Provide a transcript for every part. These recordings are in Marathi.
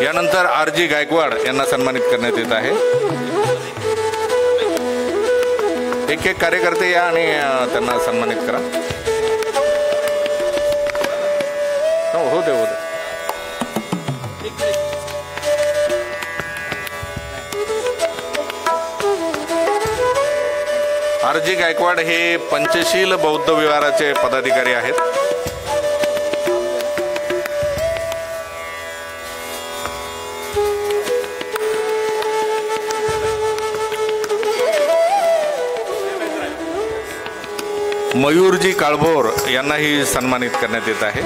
यानंतर RG गायकवाड यांना सन्मानित करण्यात येत आहे। एक एक कार्यकर्ते या आणि त्यांना सन्मानित करा। हो दे हो दे। RG गायकवाड हे पंचशील बौद्ध विहाराचे पदाधिकारी आहेत। मयूरजी काळभोर यांनाही सन्मानित करण्यात येत आहे।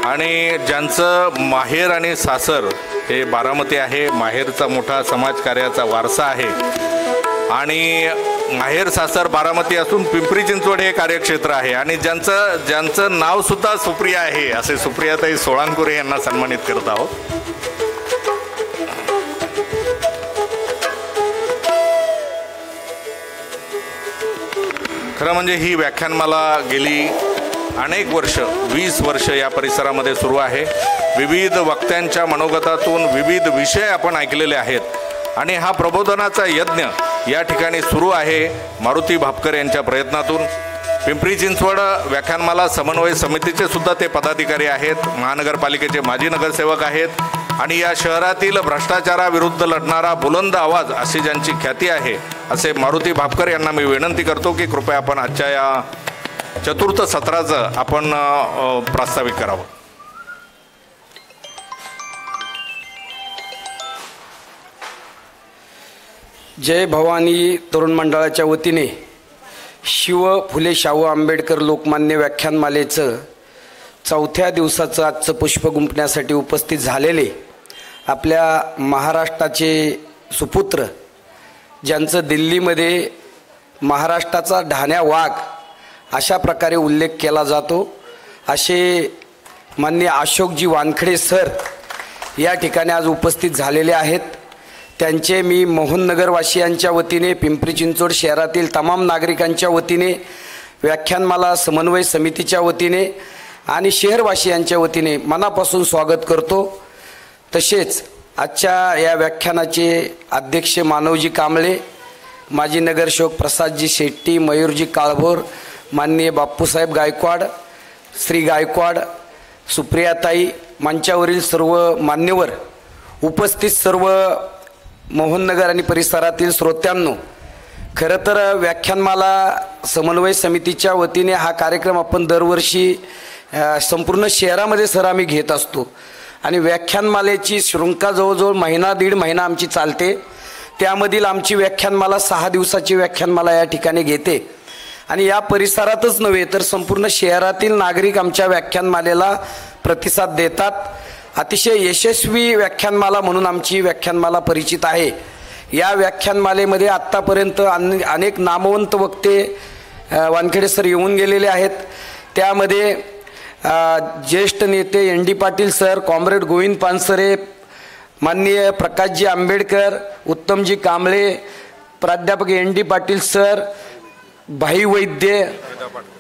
आणि ज्यांचं माहेर आणि सासर हे बारामती आहे, माहेरचा मोठा समाजकार्याचा वारसा आहे आणि माहेर सासर बारामती असून पिंपरी चिंचवड हे कार्यक्षेत्र आहे आणि ज्यांचं नाव सुद्धा सुप्रिया आहे असे सुप्रियाताई सोळांकुरे यांना सन्मानित करत आहोत। खरं म्हणजे ही व्याख्यानमाला गेली अनेक वर्ष 20 वर्ष या परिसरामध्ये सुरू आहे। विविध वक्त्यांच्या मनोगतातून विविध विषय आपण ऐकलेले आहेत आणि हा प्रबोधनाचा यज्ञ या ठिकाणी सुरू आहे मारुती भापकर यांच्या प्रयत्नातून। पिंपरी चिंचवड व्याख्यानमाला समन्वय समितीचे सुद्धा ते पदाधिकारी आहेत, महानगरपालिकेचे माजी नगरसेवक आहेत आणि या शहरातील भ्रष्टाचाराविरुद्ध लढणारा बुलंद आवाज अशी ज्यांची ख्याती आहे असे मारुती भापकर यांना मी विनंती करतो की कृपया आपण आजच्या या चतुर्थ सत्राचं आपण प्रास्ताविक करावं। जय भवानी तरुण मंडळाच्या वतीने शिव फुले शाहू आंबेडकर लोकमान्य व्याख्यानमालेचं चौथ्या दिवसाचं आजचं पुष्प गुंफण्यासाठी उपस्थित झालेले आपल्या महाराष्ट्राचे सुपुत्र, ज्यांचं दिल्लीमध्ये महाराष्ट्राचा ढाण्या वाघ अशा प्रकारे उल्लेख केला जातो असे माननीय अशोकजी वानखडे सर या ठिकाणी आज उपस्थित झालेले आहेत। त्यांचे मी मोहननगरवासियांच्या वतीने, पिंपरी चिंचवड शहरातील तमाम नागरिकांच्या वतीने, व्याख्यानमाला समन्वय समितीच्या वतीने आणि शहरवासियांच्या वतीने मनापासून स्वागत करतो। तसेच आजच्या या व्याख्यानाचे अध्यक्ष मानवजी कांबळे, माजी नगरसेवक प्रसादजी शेट्टी, मयूरजी काळभोर, माननीय बापूसाहेब गायकवाड, श्री गायकवाड, सुप्रियाताई, मंचावरील सर्व मान्यवर, उपस्थित सर्व मोहननगर आणि परिसरातील श्रोत्यांनो, खरं तर व्याख्यानमाला समन्वय समितीच्या वतीने हा कार्यक्रम आपण दरवर्षी संपूर्ण शहरामध्ये सर आम्ही घेत असतो आणि व्याख्यानमालेची शृंखला जवळजवळ महिना दीड महिना आमची चालते। त्यामधील आमची व्याख्यानमाला 6 दिवसाची व्याख्यानमाला या ठिकाणी घेते आणि या परिसरातच नव्हे तर संपूर्ण शहरातील नागरिक आमच्या व्याख्यानमालेला प्रतिसाद देतात। अतिशय यशस्वी व्याख्यानमाला म्हणून आमची व्याख्यानमाला परिचित आहे। या व्याख्यानमालेमध्ये आत्तापर्यंत अनेक नामवंत वक्ते वानखेडे सर येऊन गेलेले आहेत। त्यामध्ये ज्येष्ठ नेते ND Patil sir, comrade Govind Pansare, माननीय प्रकाशजी आंबेडकर, उत्तमजी कांबळे, प्राध्यापक ND पाटील सर, भाई वैद्य,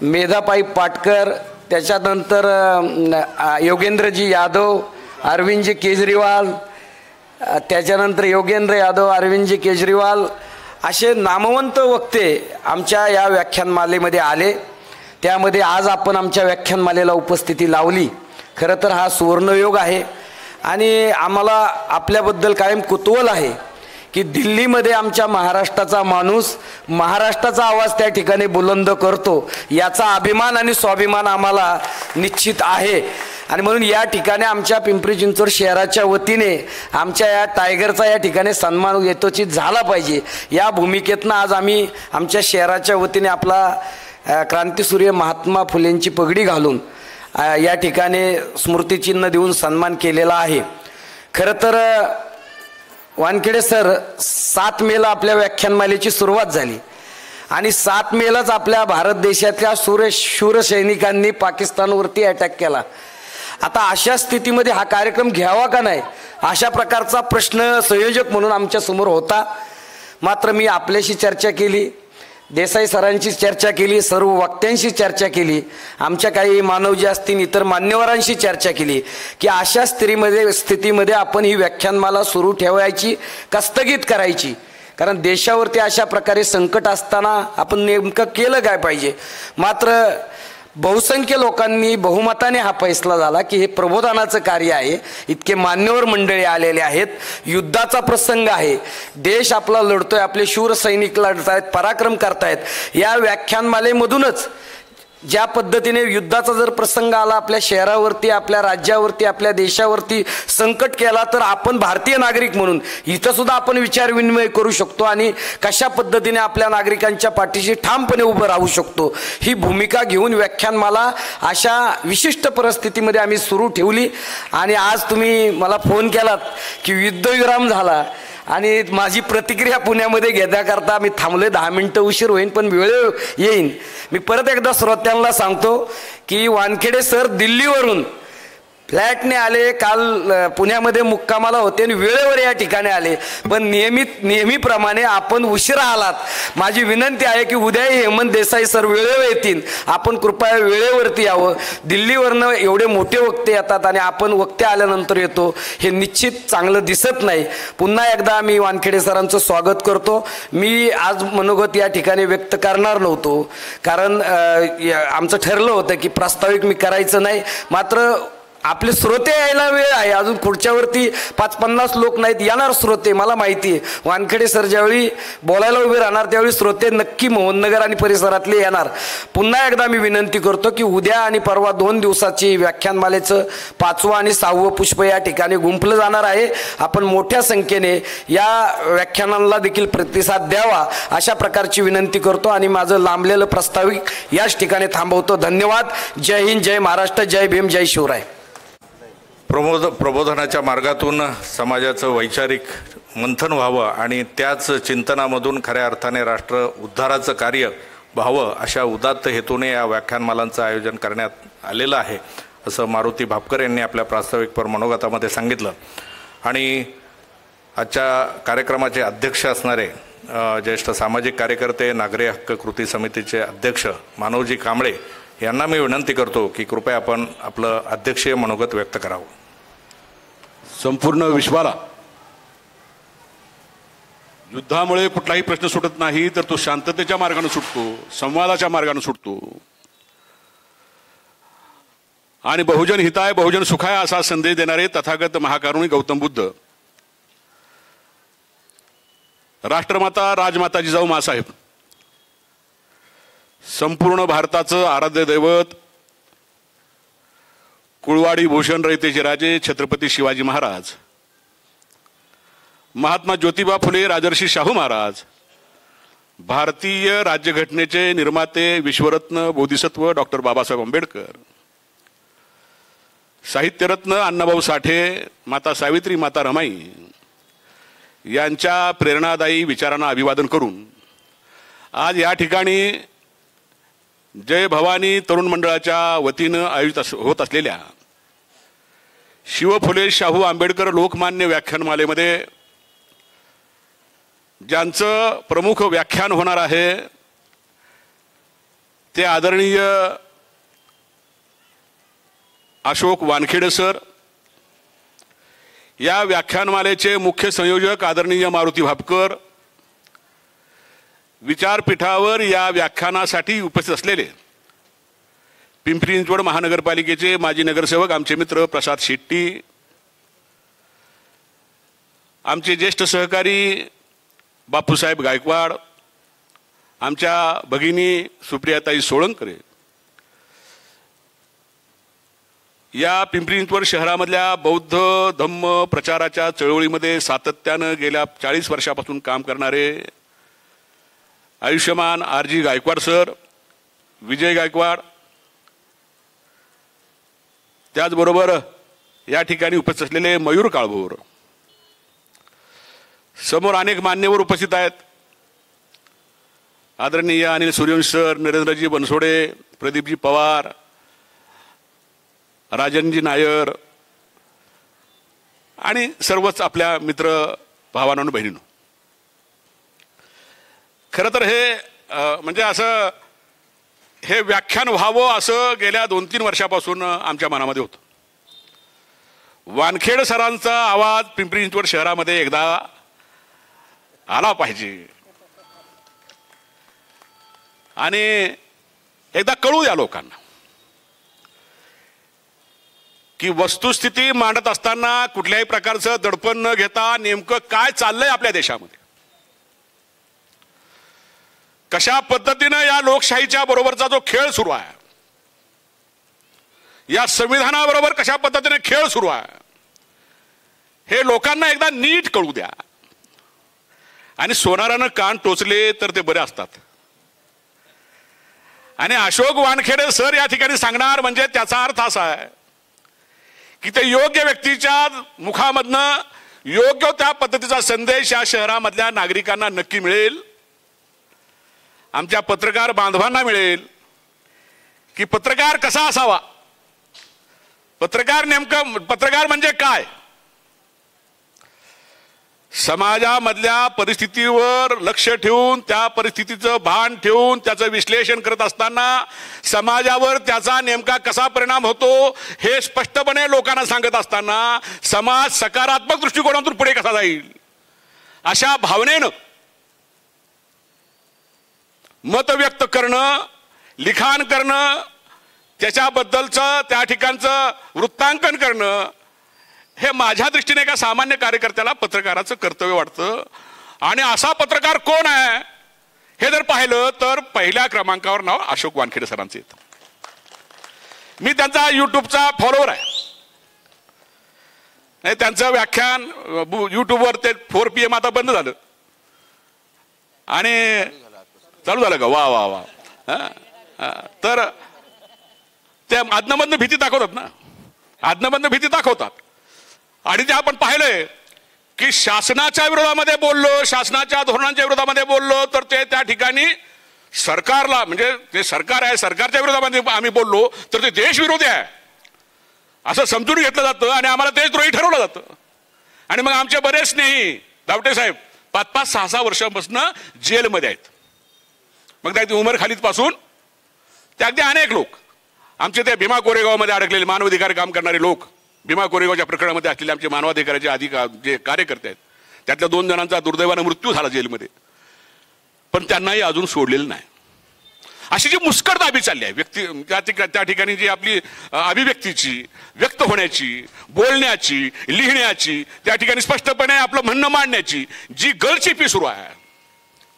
मेधापाई पाटकर, त्याच्यानंतर योगेंद्रजी यादव, अरविंदजी केजरीवाल, त्याच्यानंतर योगेंद्र यादव, अरविंदजी केजरीवाल असे नामवंत वक्ते आमच्या या व्याख्यानमालेमध्ये आले। त्यामध्ये आज आपण आमच्या व्याख्यानमालेला उपस्थिती लावली। खरं तर हा सुवर्णयोग आहे आणि आम्हाला आपल्याबद्दल कायम कुतूहल आहे की दिल्लीमध्ये आमच्या महाराष्ट्राचा माणूस महाराष्ट्राचा आवाज त्या ठिकाणी बुलंद करतो, याचा अभिमान आणि स्वाभिमान आम्हाला निश्चित आहे आणि म्हणून या ठिकाणी आमच्या पिंपरी चिंचवड शहराच्या वतीने आमच्या या टायगरचा या ठिकाणी सन्मान यथोचित झाला पाहिजे या भूमिकेतनं आज आम्ही आमच्या शहराच्या वतीने आपला क्रांतीसूर्य महात्मा फुलेंची पगडी घालून या ठिकाणी स्मृतिचिन्ह देऊन सन्मान केलेला आहे। खरं तर वानखेडे सर 7 मेला आपल्या व्याख्यानमालेची सुरुवात झाली आणि 7 मेलाच आपल्या भारत देशातल्या शूर सैनिकांनी पाकिस्तानवरती अटॅक केला। आता अशा स्थितीमध्ये हा कार्यक्रम घ्यावा का नाही अशा प्रकारचा प्रश्न संयोजक म्हणून आमच्या समोर होता। मात्र मी आपल्याशी चर्चा केली, देसाई सरांची चर्चा केली, सर्व वक्त्यांशी चर्चा केली, आमच्या काही मानवजी असतील इतर मान्यवरांशी चर्चा केली की अशा स्थितीमध्ये आपण ही व्याख्यानमाला सुरू ठेवायची का स्थगित करायची, कारण देशावरती अशा प्रकारे संकट असताना आपण नेमकं केलं काय पाहिजे. मात्र बहुसंख्य लोकांनी बहुमताने हा फैसला झाला की हे प्रबोधनाचं कार्य आहे, इतके मान्यवर मंडळी आलेले आहेत, युद्धाचा प्रसंग आहे, देश आपला लढतोय, आपले शूर सैनिक लढतायत, पराक्रम करतायत, या व्याख्यानमालेमधूनच ज्या पद्धतीने युद्धाचा जर प्रसंग आला आपल्या शहरावरती, आपल्या राज्यावरती, आपल्या देशावरती संकट केला, तर आपण भारतीय नागरिक म्हणून इथं सुद्धा आपण विचार विनिमय करू शकतो आणि कशा पद्धतीने आपल्या नागरिकांच्या पाठीशी ठामपणे उभं राहू शकतो, ही भूमिका घेऊन व्याख्यानमाला अशा विशिष्ट परिस्थितीमध्ये आम्ही सुरू ठेवली. आणि आज तुम्ही मला फोन केलात की युद्धविराम झाला आणि माझी प्रतिक्रिया पुण्यामध्ये घेण्याकरता मी थांबलोय. 10 मिनिटं उशीर होईल पण वेळ येईन. मी परत एकदा श्रोत्यांना सांगतो की वानखेडे सर दिल्लीवरून फ्लॅटने आले, काल पुण्यामध्ये मुक्कामाला होते आणि वेळेवर या ठिकाणी आले, पण नेहमीप्रमाणे आपण उशिरा आलात. माझी विनंती आहे की उद्याही हेमंत देसाई सर वेळेवर येतील, आपण कृपया वेळेवरती यावं. दिल्लीवरनं एवढे मोठे वक्ते येतात आणि आपण वक्ते आल्यानंतर येतो, हे निश्चित चांगलं दिसत नाही. पुन्हा एकदा मी वानखेडे सरांचं स्वागत करतो. मी आज मनोगत या ठिकाणी व्यक्त करणार नव्हतो, कारण आमचं ठरलं होतं की प्रास्ताविक मी करायचं नाही. मात्र आपले श्रोते यायला वेळ आहे, अजून पुढच्यावरती 5-50 लोक नाहीत, येणार श्रोते. मला माहिती आहे वानखेडे सर ज्यावेळी बोलायला उभे राहणार त्यावेळी श्रोते नक्की मोहननगर आणि परिसरातले येणार. पुन्हा एकदा मी विनंती करतो की उद्या आणि परवा 2 दिवसाची व्याख्यानमालेचं 5वं आणि 6वं पुष्प या ठिकाणी गुंफलं जाणार आहे. आपण मोठ्या संख्येने या व्याख्यानांना देखील प्रतिसाद द्यावा अशा प्रकारची विनंती करतो आणि माझं लांबलेलं प्रास्ताविक याच ठिकाणी थांबवतो. धन्यवाद. जय हिंद, जय महाराष्ट्र, जय भीम, जय शिवराय. प्रबोधनाच्या मार्गातून समाजाचं वैचारिक मंथन व्हावं आणि त्याच चिंतनामधून खऱ्या अर्थाने राष्ट्र उद्धाराचं कार्य व्हावं अशा उदात्त हेतूने या व्याख्यानमालांचं आयोजन करण्यात आलेलं आहे असं मारुती भापकर यांनी आपल्या प्रास्ताविकपर मनोगतामध्ये सांगितलं. आणि आजच्या कार्यक्रमाचे अध्यक्ष असणारे ज्येष्ठ सामाजिक कार्यकर्ते, नागरी हक्क कृती समितीचे अध्यक्ष मानवजी कांबळे यांना मी विनंती करतो की कृपया आपण आपलं अध्यक्षीय मनोगत व्यक्त करावं. संपूर्ण विश्वाला युद्धामुळे कुठलाही प्रश्न सुटत नाही, तर तो शांततेच्या मार्गाने सुटतो, संवादाच्या मार्गाने सुटतो. आणि बहुजन हिताय बहुजन सुखाय असा संदेश देणारे तथागत महाकारुणी गौतम बुद्ध, राष्ट्रमाता राजमाता जिजाऊ माँसाहेब, संपूर्ण भारताचं आराध्य दैवत कुळवाडी भूषण रयतेचे राजे छत्रपती शिवाजी महाराज, महात्मा ज्योतिबा फुले, राजर्षी शाहू महाराज, भारतीय राज्यघटनेचे निर्माते विश्वरत्न बोधिसत्व डॉक्टर बाबासाहेब आंबेडकर, साहित्यरत्न अण्णाभाऊ साठे, माता सावित्री, माता रमाई यांच्या प्रेरणादायी विचारांना अभिवादन करून आज या ठिकाणी जय भवानी तरुण मंडळाच्या वतीनं आयोजित होत असलेल्या शिव फुले शाहू आंबेडकर लोकमान्य व्याख्यानमालेमध्ये ज्यांचं प्रमुख व्याख्यान होणार आहे ते आदरणीय अशोक वानखेडे सर, या व्याख्यानमालेचे मुख्य संयोजक आदरणीय मारुती भापकर, विचारपीठावर या व्याख्यानासाठी उपस्थित असलेले पिंपरी चिंचवड महानगरपालिकेचे माजी नगरसेवक आमचे मित्र प्रसाद शेट्टी, आमचे ज्येष्ठ सहकारी बापूसाहेब गायकवाड, आमच्या भगिनी सुप्रियाताई सोळंकरे, या पिंपरी चिंचवड शहरामधल्या बौद्ध धम्म प्रचाराच्या चळवळीमध्ये सातत्यानं गेल्या 40 वर्षापासून काम करणारे आयुष्यमान आरजी गायकवाड सर, विजय गायकवाड, त्याचबरोबर या ठिकाणी उपस्थित असलेले मयूर काळभोर, समोर अनेक मान्यवर उपस्थित आहेत, आदरणीय अनिल सूर्यवंशी सर, नरेंद्रजी बनसोडे, प्रदीपजी पवार, राजनजी नायर आणि सर्वच आपल्या मित्र भावांनो बहिणींनो. खरं तर हे म्हणजे असं हे व्याख्यान व्हावं असं गेल्या 2-3 वर्षापासून आमच्या मनामध्ये होतं. वानखेडे सरांचा आवाज पिंपरी चिंचवड शहरामध्ये एकदा आला पाहिजे आणि एकदा कळू द्या लोकांना की वस्तुस्थिती मांडत असताना कुठल्याही प्रकारचं दडपण न घेता नेमकं काय चाललंय आपल्या देशामध्ये, कशा पद्धतीनं या लोकशाहीच्या बरोबरचा जो खेळ सुरू आहे, या संविधानाबरोबर कशा पद्धतीने खेळ सुरू आहे, हे लोकांना एकदा नीट कळू द्या. आणि सोनारानं कान टोचले तर ते बरे असतात. आणि अशोक वानखेडे सर या ठिकाणी सांगणार म्हणजे त्याचा अर्थ असा आहे की ते योग्य व्यक्तीच्या मुखामधनं योग्य त्या पद्धतीचा संदेश या शहरामधल्या नागरिकांना नक्की मिळेल, आमच्या पत्रकार बांधवांना मिळेल की पत्रकार कसा असावा, पत्रकार म्हणजे काय, समाजामधल्या परिस्थितीवर लक्ष ठेवून त्या परिस्थितीचं भान ठेवून त्याचं विश्लेषण करत असताना समाजावर त्याचा नेमका कसा परिणाम होतो हे स्पष्टपणे लोकांना सांगत असताना समाज सकारात्मक दृष्टिकोनातून पुढे कसा जाईल अशा भावनेनं मत व्यक्त करणं, लिखाण करणं, त्याच्याबद्दलचं त्या ठिकाणचं वृत्तांकन करणं हे माझ्या दृष्टीने एका सामान्य कार्यकर्त्याला पत्रकाराचं कर्तव्य वाटतं. आणि असा पत्रकार कोण आहे हे जर पाहिलं तर पहिल्या क्रमांकावर नाव अशोक वानखेडे सरांचं येतं. मी त्यांचा युट्यूबचा फॉलोअर आहे. त्यांचं व्याख्यान युट्यूबवर ते 4 PM आता बंद झालं आणि चालू झालं का? वा वा वा. तर ते आदनमधनं भीती दाखवतात ना, आदनमधनं भीती दाखवतात. आणि ते आपण पाहिलंय की शासनाच्या विरोधामध्ये बोललो, शासनाच्या धोरणांच्या विरोधामध्ये बोललो तर ते त्या ठिकाणी सरकारला, म्हणजे ते सरकार आहे, सरकारच्या विरोधामध्ये आम्ही बोललो तर ते देशविरोधी आहे असं समजून घेतलं जातं आणि आम्हाला देशद्रोही ठरवलं जातं. आणि मग आमचे बरेच स्नेही दावटे साहेब 5-5, 6-6 वर्षांपासून जेलमध्ये आहेत. मग त्या उमर खालीद पासून ते अगदी अनेक लोक आमचे ते भीमा कोरेगावमध्ये अडकलेले मानवाधिकार काम करणारे लोक, भीमा कोरेगावच्या प्रकरणामध्ये असलेले आमचे मानवाधिकाराचे जे कार्यकर्ते आहेत, त्यातल्या 2 जणांचा दुर्दैवानं मृत्यू झाला जेलमध्ये, पण त्यांनाही अजून सोडलेलं नाही. अशी जी मुस्कट दाबी चालली आहे व्यक्ती त्या ठिकाणी जी आपली अभिव्यक्तीची, व्यक्त होण्याची, बोलण्याची, लिहिण्याची, त्या ठिकाणी स्पष्टपणे आपलं म्हणणं मांडण्याची जी गळचेपी सुरू आहे,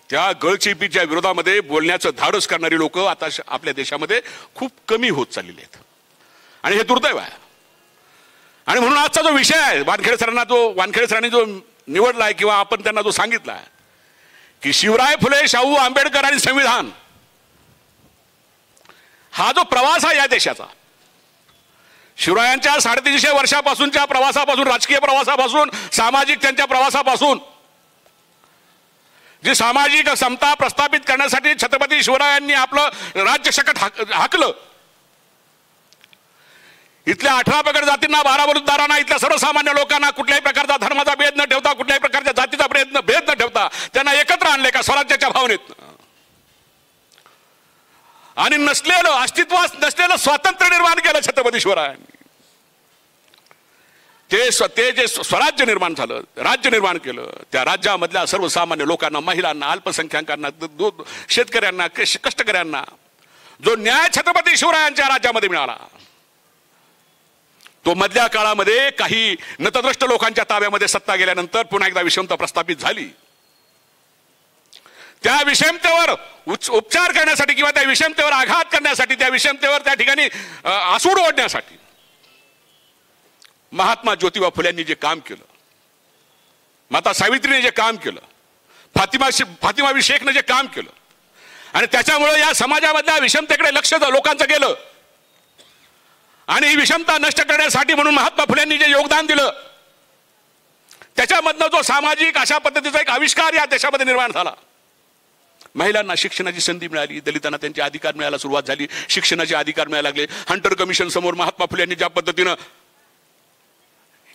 त्या गळचेपीच्या विरोधामध्ये बोलण्याचं धाडस करणारी लोक आता आपल्या देशामध्ये खूप कमी होत चाललेली आहेत आणि हे दुर्दैव आहे. आणि म्हणून आजचा जो विषय आहे वानखेडे सरांनी जो निवडलाय किंवा आपण त्यांना जो सांगितला की शिवराय फुले, शाहू आंबेडकर आणि संविधान, हा जो प्रवास आहे या देशाचा, शिवरायांच्या 350 वर्षापासूनच्या प्रवासापासून, राजकीय प्रवासापासून, सामाजिक त्यांच्या प्रवासापासून जी सामाजिक समता प्रस्थापित करण्यासाठी छत्रपती शिवरायांनी आपलं राज्य शकट हाकलं. इथल्या 18 पगड जातींना, 12 बलुतदारांना, इथल्या सर्वसामान्य लोकांना कुठल्याही प्रकारचा धर्माचा भेद न ठेवता, कुठल्याही प्रकारच्या जातीचा भेद न ठेवता त्यांना एकत्र आणले का स्वराज्याच्या भावनेत. आणि अस्तित्वात नसलेलं स्वातंत्र्य निर्माण केलं छत्रपती शिवरायांनी. ते जे स्वराज्य निर्माण झालं, राज्य निर्माण केलं, त्या राज्यामधल्या सर्वसामान्य लोकांना, महिलांना, अल्पसंख्याकांना, शेतकऱ्यांना, कष्टकऱ्यांना जो न्याय छत्रपती शिवरायांच्या राज्यामध्ये मिळाला, तो मधल्या काळामध्ये काही नतद्रष्ट लोकांच्या ताब्यामध्ये सत्ता गेल्यानंतर पुन्हा एकदा विषमता प्रस्थापित झाली. त्या विषमतेवर उपचार करण्यासाठी किंवा त्या विषमतेवर आघात करण्यासाठी, त्या विषमतेवर त्या ठिकाणी आसूड ओढण्यासाठी महात्मा ज्योतिबा फुल्यांनी जे काम केलं, माता सावित्रीने जे काम केलं, फातिमा शेखने जे काम केलं, आणि त्याच्यामुळे या समाजामधल्या विषमतेकडे लक्ष लोकांचं गेलं. आणि ही विषमता नष्ट करण्यासाठी म्हणून महात्मा फुल्यांनी जे योगदान दिलं, त्याच्यामधनं जो सामाजिक अशा पद्धतीचा एक आविष्कार या देशामध्ये निर्माण झाला. महिलांना शिक्षणाची संधी मिळाली, दलितांना त्यांचे अधिकार मिळायला सुरुवात झाली, शिक्षणाचे अधिकार मिळायला लागले. हंटर कमिशन समोर महात्मा फुले यांनी ज्या पद्धतीनं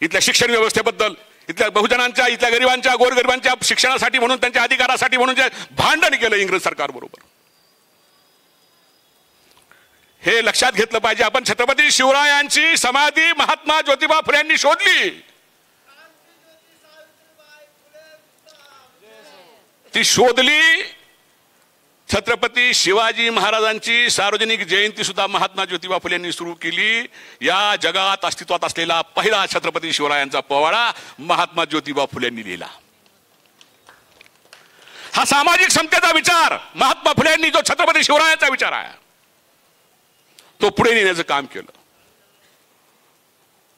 इथल्या शिक्षण व्यवस्थेबद्दल इथल्या बहुजनांच्या, इथल्या गरिबांच्या, गोरगरिबांच्या शिक्षणासाठी म्हणून, त्यांच्या अधिकारासाठी म्हणून जे भांडण केलं इंग्रज सरकारबरोबर, हे लक्षात घेतलं पाहिजे. आपण छत्रपती शिवरायांची समाधी महात्मा ज्योतिबा फुले यांनी शोधली. ती शोधली. छत्रपती शिवाजी महाराजांची सार्वजनिक जयंती सुद्धा महात्मा ज्योतिबा फुले यांनी सुरू केली. या जगात अस्तित्वात असलेला पहिला छत्रपती शिवरायांचा पोवाडा महात्मा ज्योतिबा फुले यांनी लिहिला. हा सामाजिक समतेचा विचार महात्मा फुले यांनी, जो छत्रपती शिवरायांचा विचार आहे, तो पुढे नेण्याचं काम केलं.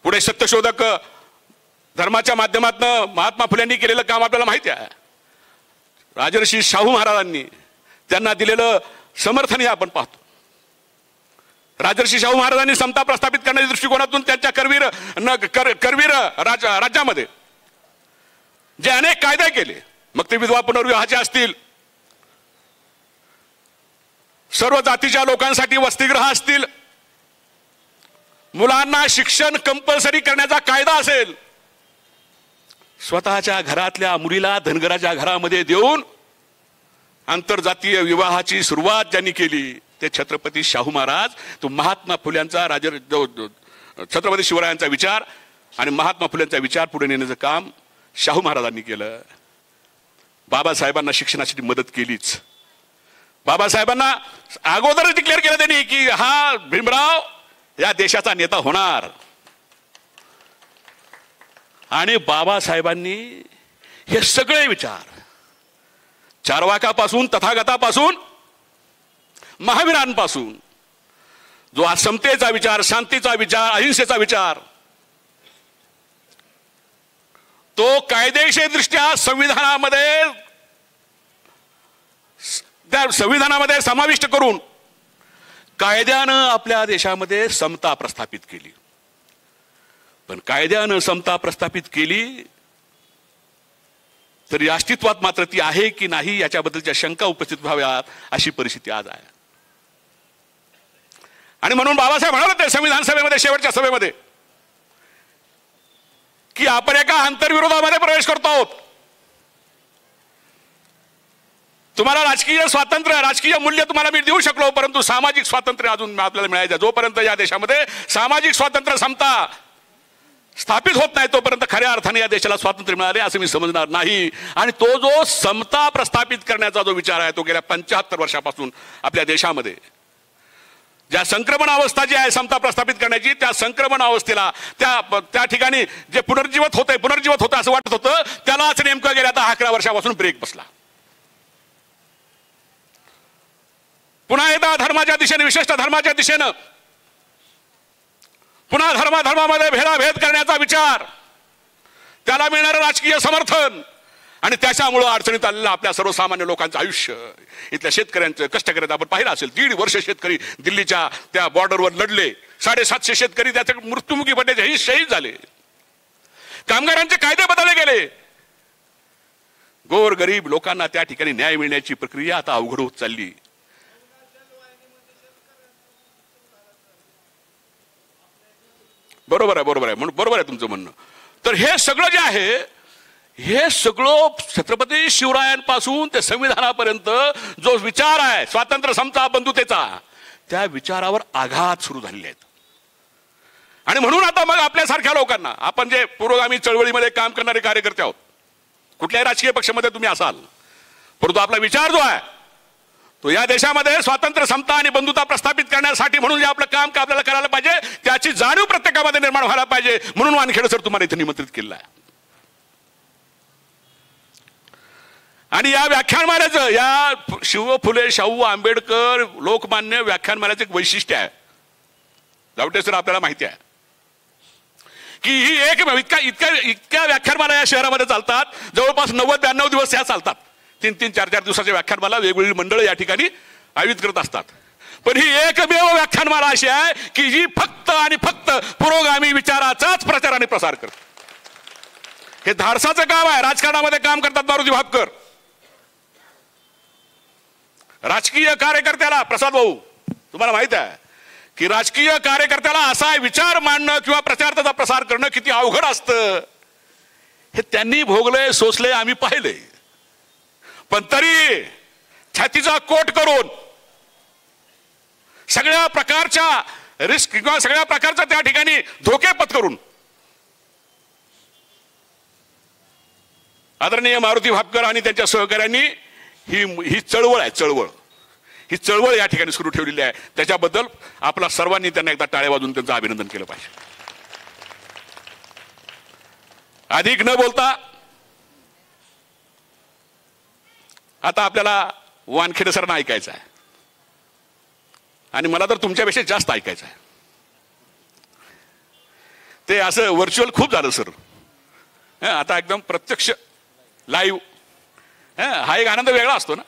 पुढे सत्यशोधक धर्माच्या माध्यमातून महात्मा फुले यांनी केलेलं काम आपल्याला माहिती आहे. राजर्षी शाहू महाराजांनी त्यांना दिलेलं समर्थन हे आपण पाहतो. राजर्षी शाहू महाराजांनी समता प्रस्थापित करण्याच्या दृष्टिकोनातून त्यांच्या करवीर राज्यामध्ये जे अनेक कायदे केले, मग ते विधवा पुनर्विवाहाचे असतील, सर्व जातीच्या लोकांसाठी वसतिगृह असतील, मुलांना शिक्षण कंपल्सरी करण्याचा कायदा असेल, स्वतःच्या घरातल्या मुलीला धनगराच्या घरामध्ये देऊन आंतरजातीय विवाहाची सुरुवात ज्यांनी केली ते छत्रपती शाहू महाराज. तो महात्मा फुल्यांचा छत्रपती शिवरायांचा विचार आणि महात्मा फुल्यांचा विचार पुढे नेण्याचं काम शाहू महाराजांनी केलं. बाबासाहेबांना शिक्षणासाठी मदत केलीच. बाबासाहेबांना अगोदरच डिक्लेअर केलं त्यांनी की हा भीमराव या देशाचा नेता होणार. आणि बाबासाहेबांनी हे सगळे विचार चारवाकापासून, तथागतापासून, महावीरांपासून, जो हा समतेचा विचार, शांतीचा विचार, अहिंसेचा विचार, तो कायदेशीरदृष्ट्या संविधानामध्ये समाविष्ट करून कायद्यानं आपल्या देशामध्ये समता प्रस्थापित केली. पण कायद्यानं समता प्रस्थापित केली तरी अस्तित्वात मात्र ती आहे की नाही याच्याबद्दलच्या शंका उपस्थित व्हाव्यात अशी परिस्थिती आज आहे. आणि म्हणून बाबासाहेब म्हणाले ते संविधान सभेमध्ये, शेवटच्या सभेमध्ये, की आपण एका आंतरविरोधामध्ये प्रवेश करतो आहोत. तुम्हाला राजकीय स्वातंत्र्य, राजकीय मूल्य तुम्हाला मी देऊ शकलो, परंतु सामाजिक स्वातंत्र्य अजून आपल्याला मिळायचं. जोपर्यंत या देशामध्ये सामाजिक स्वातंत्र्य, समता स्थापित होत नाही तोपर्यंत खऱ्या अर्थाने या देशाला स्वातंत्र्य मिळाले असं मी समजणार नाही. आणि तो जो समता प्रस्थापित करण्याचा जो विचार आहे तो गेल्या 75 वर्षापासून आपल्या देशामध्ये ज्या संक्रमण अवस्था जी आहे समता प्रस्थापित करण्याची, त्या संक्रमण अवस्थेला त्या ठिकाणी जे पुनर्जीवित होतं असं वाटत होतं, त्यालाच नेमकं गेल्या 10-11 वर्षापासून ब्रेक बसला. पुन्हा एकदा धर्माच्या दिशेने, विशिष्ट धर्माच्या दिशेनं पुन्हा धर्मामध्ये भेदाभेद करण्याचा विचार, त्याला मिळणारं राजकीय समर्थन आणि त्याच्यामुळं अडचणीत आलेलं आपल्या सर्वसामान्य लोकांचं आयुष्य, इथल्या शेतकऱ्यांचं, कष्टकऱ्यांचं आपण पाहिलं असेल. 1.5 वर्ष शेतकरी दिल्लीच्या त्या बॉर्डरवर लढले. 750 शेतकरी त्याचे मृत्युमुखी पडले, हे शहीद झाले. कामगारांचे कायदे बदलले गेले. गोर गरीब लोकांना त्या ठिकाणी न्याय मिळण्याची प्रक्रिया आता अवघड होत चालली. बरोबर आहे तुमचं म्हणणं. तर हे सगळं जे आहे, हे सगळं छत्रपती शिवरायांपासून ते संविधानापर्यंत जो विचार आहे स्वातंत्र्य, समता, बंधुतेचा, त्या विचारावर आघात सुरू झालेले आहेत. आणि म्हणून आता मग आपल्यासारख्या लोकांना, आपण जे पुरोगामी चळवळीमध्ये काम करणारे कार्यकर्ते आहोत, कुठल्याही राजकीय पक्षामध्ये तुम्ही असाल, परंतु आपला विचार जो आहे तो या देशामध्ये स्वातंत्र्य, समता आणि बंधुता प्रस्थापित करण्यासाठी म्हणून जे आपलं काम आपल्याला करायला पाहिजे त्याची जाणीव प्रत्येकामध्ये निर्माण व्हायला पाहिजे. म्हणून वानखेडे सर तुम्हाला इथे निमंत्रित केलं आहे. आणि या व्याख्यानमालेचं, या शिव फुले शाहू आंबेडकर लोकमान्य व्याख्यानमालेचं एक वैशिष्ट्य आहे. जावटे सर आपल्याला माहिती आहे की ही इतक्या व्याख्यानमाला या शहरामध्ये चालतात. जवळपास 90-92 दिवस या चालतात. 3-3, 4-4 दिवसाच्या व्याख्यानमाला वेगवेगळी मंडळं या ठिकाणी आयोजित करत असतात. पण ही एकमेव व्याख्यानमाला अशी आहे की जी फक्त आणि फक्त पुरोगामी विचाराचाच प्रचार आणि प्रसार करते. हे धाडसाचं काम आहे. राजकारणामध्ये काम करतात मारुती भापकर. राजकीय कार्यकर्त्याला, प्रसाद भाऊ तुम्हाला माहित आहे की राजकीय कार्यकर्त्याला असा विचार मांडणं किंवा प्रचार त्याचा प्रसार करणं किती अवघड असतं हे त्यांनी भोगले, सोसले, आम्ही पाहिले. पण तरी छातीचा कोट करून सगळ्या प्रकारच्या रिस्क किंवा सगळ्या प्रकारच्या त्या ठिकाणी धोके पत्करून आदरणीय मारुती भापकर आणि त्यांच्या सहकाऱ्यांनी ही चळवळ आहे, ही चळवळ या ठिकाणी सुरू ठेवलेली आहे. त्याच्याबद्दल आपला सर्वांनी त्यांना एकदा टाळ्या वाजवून त्यांचं अभिनंदन केलं पाहिजे. अधिक न बोलता आता आपल्याला वानखेडे सरांना ऐकायचं आहे आणि मला तर तुमच्यापेक्षा जास्त ऐकायचं आहे. ते असं व्हर्च्युअल खूप झालं सर. आता एकदम प्रत्यक्ष लाईव्ह हा एक आनंद वेगळा असतो ना.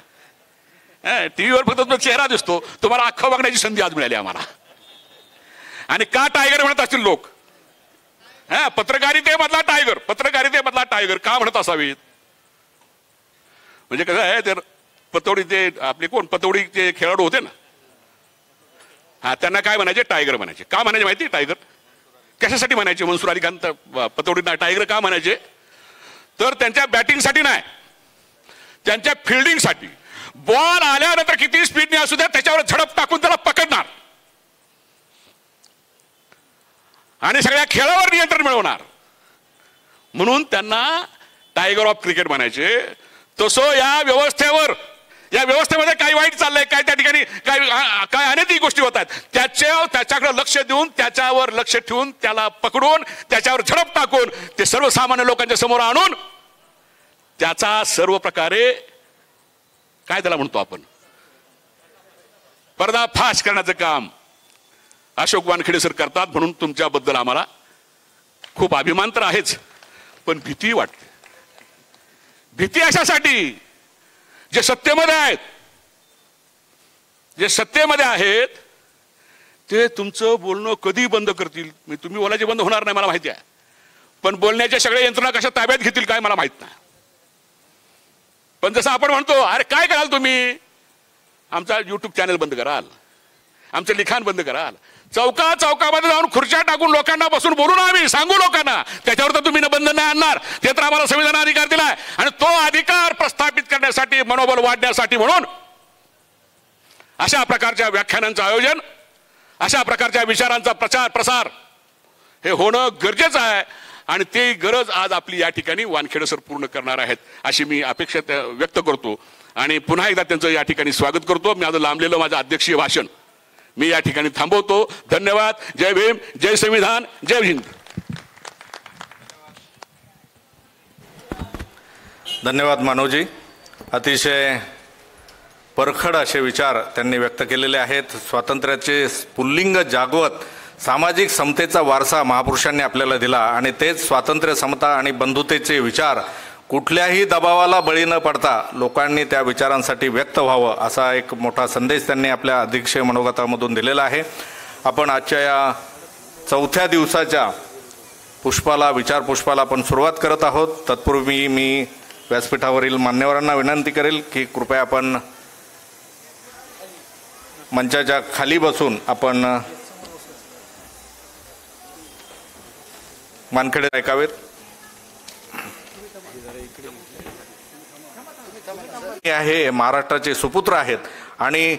टीव्हीवर फक्त तुमचा चेहरा दिसतो, तुम्हाला अख्खं बघण्याची संधी आज मिळाली आम्हाला. आणि का टायगर म्हणत असतील लोक? पत्रकारितेमधला टायगर का म्हणत असावीत? म्हणजे कसं आहे, तर पतौडी ते आपले कोण पतौडीचे खेळाडू होते ना, त्यांना काय म्हणायचे? टायगर म्हणायचे. का म्हणायचे माहिती? टायगर कशासाठी म्हणायचे? मनसूर अली खान पतौडींना टायगर का म्हणायचे? तर त्यांच्या बॅटिंगसाठी नाही, त्यांच्या फिल्डिंगसाठी. बॉल आल्यानंतर किती स्पीडने असू द्या, त्याच्यावर झडप टाकून त्याला पकडणार आणि सगळ्या खेळावर नियंत्रण मिळवणार, म्हणून त्यांना टायगर ऑफ क्रिकेट म्हणायचे. तसं या व्यवस्थेमध्ये काही वाईट चाललंय, काय त्या ठिकाणी काय अनैतिक गोष्टी होत आहेत, त्याच्याकडे लक्ष देऊन, त्याच्यावर लक्ष ठेवून, त्याला पकडून, त्याच्यावर झडप टाकून ते सर्वसामान्य लोकांच्या समोर आणून त्याचा सर्व प्रकारे काय त्याला म्हणतो आपण, पर्दाफाश करण्याचं काम अशोक वानखेडे सर करतात. म्हणून तुमच्याबद्दल आम्हाला खूप अभिमान तर आहेच, पण भीती वाटते. भीती अशासाठी जे सत्तेमध्ये आहेत ते तुमचं बोलणं कधी बंद करतील. तुम्ही बोलायचे बंद होणार नाही मला माहिती आहे, पण बोलण्याच्या सगळ्या यंत्रणा कशा ताब्यात घेतील काय मला माहित नाही. पण जसं आपण म्हणतो, अरे काय कराल तुम्ही? आमचा युट्यूब चॅनल बंद कराल, आमचं लिखाण बंद कराल, चौकामध्ये जाऊन खुर्च्या टाकून लोकांना बसून बोलू ना, आम्ही सांगू लोकांना, त्याच्यावर तर तुम्ही बंधन नाही आणणार. ते तर आम्हाला संविधान अधिकार दिलाय आणि तो अधिकार प्रस्थापित करण्यासाठी, मनोबल वाढण्यासाठी म्हणून अशा प्रकारच्या व्याख्यानांचं आयोजन, अशा प्रकारच्या विचारांचा प्रचार प्रसार हे होणं गरजेचं आहे. आणि ते गरज आज आपली या ठिकाणी वानखेडे सर पूर्ण करणार आहेत अशी मी अपेक्षा व्यक्त करतो. आणि पुन्हा एकदा त्यांचं या ठिकाणी स्वागत करतो. माझं लांबलेलं माझं अध्यक्षीय भाषण मी या ठिकाणी थांबवतो. धन्यवाद. जय भीम, जय संविधान, जय हिंद. धन्यवाद मानवजी. अतिशय परखड असे विचार त्यांनी व्यक्त केलेले आहेत. स्वातंत्र्याचे पुल्लिंग जागवत सामाजिक समतेचा वारसा महापुरुषांनी आपल्याला दिला आणि तेच स्वातंत्र्य, समता आणि बंधुतेचे विचार कुठल्याही दबावाला बळी न पडता लोकांनी त्या विचारांसाठी व्यक्त व्हावं असा एक मोठा संदेश त्यांनी आपल्या अध्यक्षीय मनोगतामधून दिलेला आहे. आपण आजच्या या 4थ्या दिवसाच्या विचार पुष्पाला आपण सुरुवात करत आहोत. तत्पूर्वी मी व्यासपीठावरील मान्यवरांना विनंती करेल की कृपया आपण मंचाच्या खाली बसून आपण वानखेडे ऐकावेत. आहे महाराष्ट्राचे सुपुत्र आहेत आणि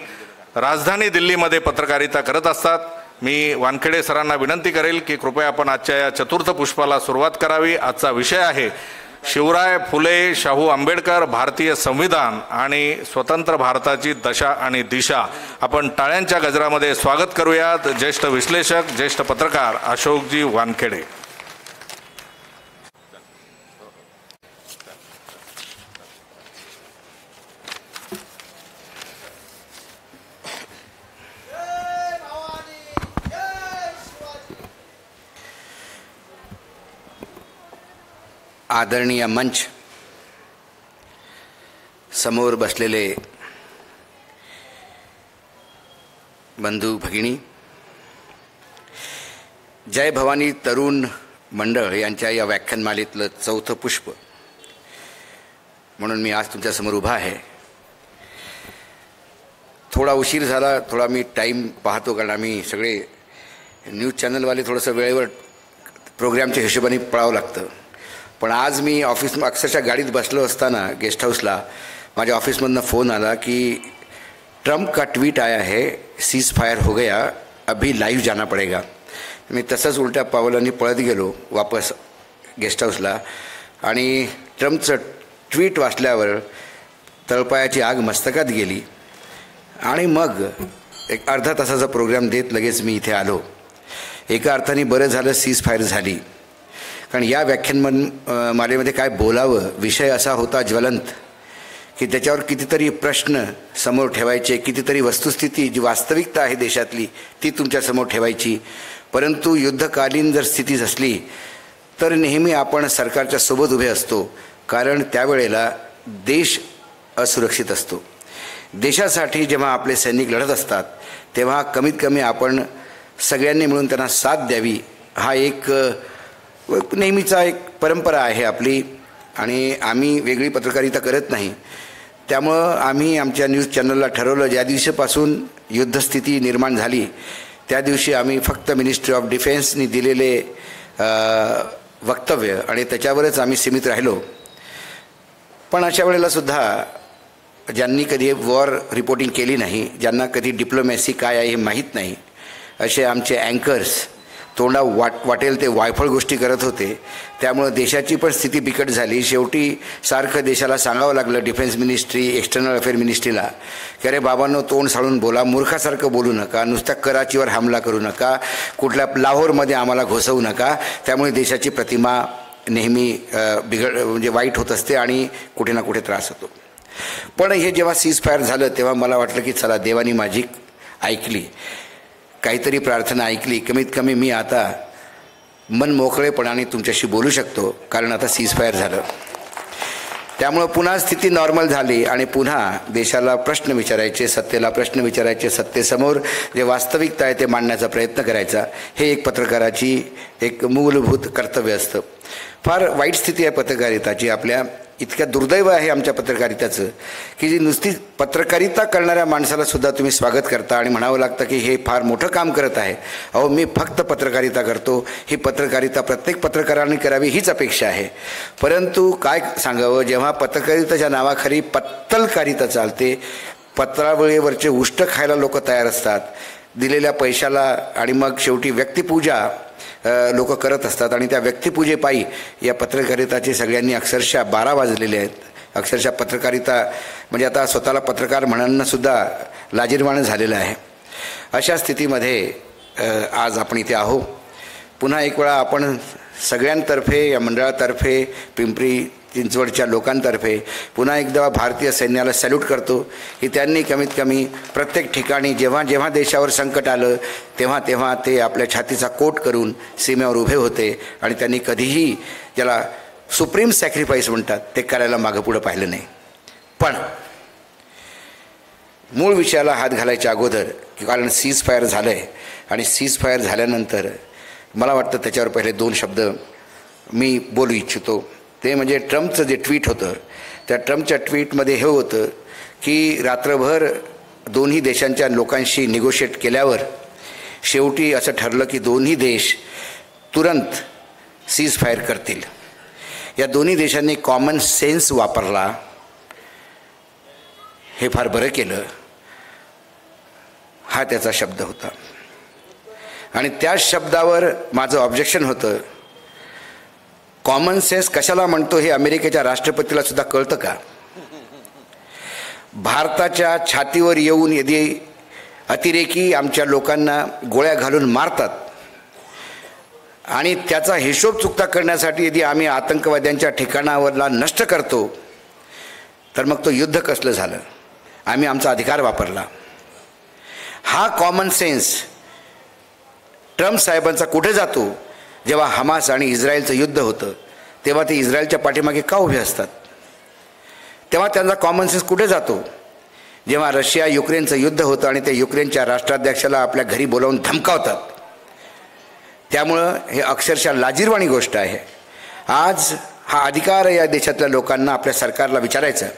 राजधानी दिल्लीमध्ये पत्रकारिता करत असतात. मी वानखेडे सरांना विनंती करेल की कृपया आपण आजच्या या 4th पुष्पाला सुरुवात करावी. आजचा विषय आहे शिवराय फुले शाहू आंबेडकर, भारतीय संविधान आणि स्वतंत्र भारताची दशा आणि दिशा. आपण टाळ्यांच्या गजरामध्ये स्वागत करूयात ज्येष्ठ विश्लेषक, ज्येष्ठ पत्रकार अशोकजी वानखेडे. आदरणीय मंच, समोर बसलेले बंधू भगिनी, जय भवानी तरुण मंडळ यांच्या या व्याख्यानमालेतलं 4थं पुष्प म्हणून मी आज तुमच्यासमोर उभा आहे. थोडा उशीर झाला, थोडा मी टाईम पाहतो कारण आम्ही सगळे न्यूज चॅनलवाले थोडंसं वेळेवर प्रोग्रामच्या हिशोबाने पळावं लागतं. पण आज मी अक्षरशः गाडीत बसलो असताना गेस्ट हाऊसला माझ्या ऑफिसमधनं फोन आला की ट्रम्प का ट्वीट आया है, सीज फायर हो गया, अभी लाईव्ह जाना पडेगा. मी तसंच उलट्या पावलांनी पळत गेलो वापस गेस्ट हाऊसला आणि ट्रम्पचं ट्वीट वाचल्यावर तळपायाची आग मस्तकात गेली आणि मग एक अर्धा तासाचा प्रोग्राम देत लगेच मी इथे आलो. एका अर्थाने बरं झालं सीज फायर झाली, कारण या मालेमध्ये काय बोलावं, विषय असा होता ज्वलंत की त्याच्यावर कितीतरी प्रश्न समोर ठेवायचे, कितीतरी वस्तुस्थिती जी वास्तविकता आहे देशातली ती तुमच्यासमोर ठेवायची. परंतु युद्धकालीन जर स्थिती असली तर नेहमी आपण सरकारच्या सोबत उभे असतो, कारण त्यावेळेला देश असुरक्षित असतो. देशासाठी जेव्हा आपले सैनिक लढत असतात तेव्हा कमीत कमी आपण सगळ्यांनी मिळून त्यांना साथ द्यावी, हा एक नेहमीचा एक परंपरा आहे आपली. आणि आम्ही वेगळी पत्रकारिता करत नाही, त्यामुळं आम्ही आमच्या न्यूज चॅनलला ठरवलं ज्या दिवशीपासून युद्धस्थिती निर्माण झाली त्या दिवशी आम्ही फक्त मिनिस्ट्री ऑफ डिफेन्सनी दिलेले वक्तव्य आणि त्याच्यावरच आम्ही सीमित राहिलो. पण अशा वेळेला सुद्धा ज्यांनी कधी वॉर रिपोर्टिंग केली नाही, ज्यांना कधी डिप्लोमॅसी काय आहे हे माहीत नाही, असे आमचे अँकर्स तोंडा वाटेल ते वायफळ गोष्टी करत होते. त्यामुळं देशाची पण स्थिती बिकट झाली. शेवटी सारखं देशाला सांगावं लागलं, डिफेन्स मिनिस्ट्री, एक्सटर्नल अफेअर मिनिस्ट्रीला, की अरे बाबांनो तोंड साळून बोला, मूर्खासारखं बोलू नका, नुसत्या कराचीवर हमला करू नका, कुठल्या लाहोरमध्ये आम्हाला घुसवू नका. त्यामुळे देशाची प्रतिमा नेहमी म्हणजे वाईट होत असते आणि कुठे ना कुठे त्रास होतो. पण हे जेव्हा सीज फायर झालं तेव्हा मला वाटलं की चला देवानी माझी ऐकली, काहीतरी प्रार्थना ऐकली, कमीत कमी मी आता मन मोकळेपणाने तुमच्याशी बोलू शकतो, कारण आता सीज फायर झालं. त्यामुळं पुन्हा स्थिती नॉर्मल झाली आणि पुन्हा देशाला प्रश्न विचारायचे, सत्तेला प्रश्न विचारायचे, सत्तेसमोर जे वास्तविकता आहे ते मांडण्याचा प्रयत्न करायचा, हे एक पत्रकाराची एक मूलभूत कर्तव्य असतं. फार वाईट स्थिती आहे पत्रकारिताची आपल्या. इतक्या दुर्दैव आहे आमच्या पत्रकारिताचं की जी नुसती पत्रकारिता करणाऱ्या माणसाला सुद्धा तुम्ही स्वागत करता आणि म्हणावं लागतं की हे फार मोठं काम करत आहे. अहो मी फक्त पत्रकारिता करतो, ही पत्रकारिता प्रत्येक पत्रकाराने करावी हीच अपेक्षा आहे. परंतु काय सांगावं, जेव्हा पत्रकारितेच्या नावाखाली पत्तलकारिता चालते, पत्रावळीवरचे उष्ट खायला लोक तयार असतात दिलेल्या पैशाला, आणि मग शेवटी व्यक्तिपूजा लोक करत असतात आणि त्या व्यक्तिपूजेपायी या पत्रकारिताचे सगळ्यांनी अक्षरशः 12 वाजलेले आहेत. अक्षरशः पत्रकारिता म्हणजे आता स्वतःला पत्रकार म्हणणंसुद्धा लाजिरवाणं झालेलं आहे. अशा स्थितीमध्ये आज आपण इथे आहो. पुन्हा एक वेळा आपण सगळ्यांतर्फे, या मंडळातर्फे, पिंपरी चिंचवडच्या लोकांतर्फे पुन्हा एकदा भारतीय सैन्याला सॅल्यूट करतो की त्यांनी कमीत कमी प्रत्येक ठिकाणी जेव्हा जेव्हा देशावर संकट आलं तेव्हा तेव्हा ते आपल्या छातीचा कोट करून सीमेवर उभे होते आणि त्यांनी कधीही ज्याला सुप्रीम सॅक्रिफाईस म्हणतात ते करायला मागं पुढं पाहिलं नाही. पण मूळ विषयाला हात घालायच्या अगोदर, कारण सीज फायर झालं आहे आणि सीज फायर झाल्यानंतर मला वाटतं त्याच्यावर पहिले 2 शब्द मी बोलू इच्छितो. ते म्हणजे ट्रम्पचं जे ट्वीट होतं, त्या ट्रम्पच्या ट्वीटमध्ये हे होतं की रात्रभर दोन्ही देशांच्या लोकांशी निगोशिएट केल्यावर शेवटी असं ठरलं की दोन्ही देश तुरंत सीज फायर करतील. या दोन्ही देशांनी कॉमन सेन्स वापरला, हे फार बरं केलं, हा त्याचा शब्द होता. आणि त्या शब्दावर माझं ऑब्जेक्शन होतं, कॉमन सेन्स कशाला म्हणतो हे अमेरिकेच्या राष्ट्रपतीला सुद्धा कळतं का? भारताच्या छातीवर येऊन यदि अतिरेकी आमच्या लोकांना गोळ्या घालून मारतात आणि त्याचा हिशोब चुकता करण्यासाठी यदि आम्ही आतंकवाद्यांच्या ठिकाणावरला नष्ट करतो तर मग तो युद्ध कसलं झालं? आम्ही आमचा अधिकार वापरला. हा कॉमन सेन्स ट्रम्प साहेबांचा कुठे जातो? जेव्हा हमास आणि इस्रायलचं युद्ध होतं तेव्हा ते इस्रायलच्या पाठीमागे का उभे असतात? तेव्हा त्यांचा कॉमन सेन्स कुठे जातो? जेव्हा रशिया युक्रेनचं युद्ध होतं आणि ते युक्रेनच्या राष्ट्राध्यक्षाला आपल्या घरी बोलावून धमकावतात. त्यामुळं हे अक्षरशः लाजिरवाणी गोष्ट आहे. आज हा अधिकार या देशातल्या लोकांना आपल्या सरकारला विचारायचं.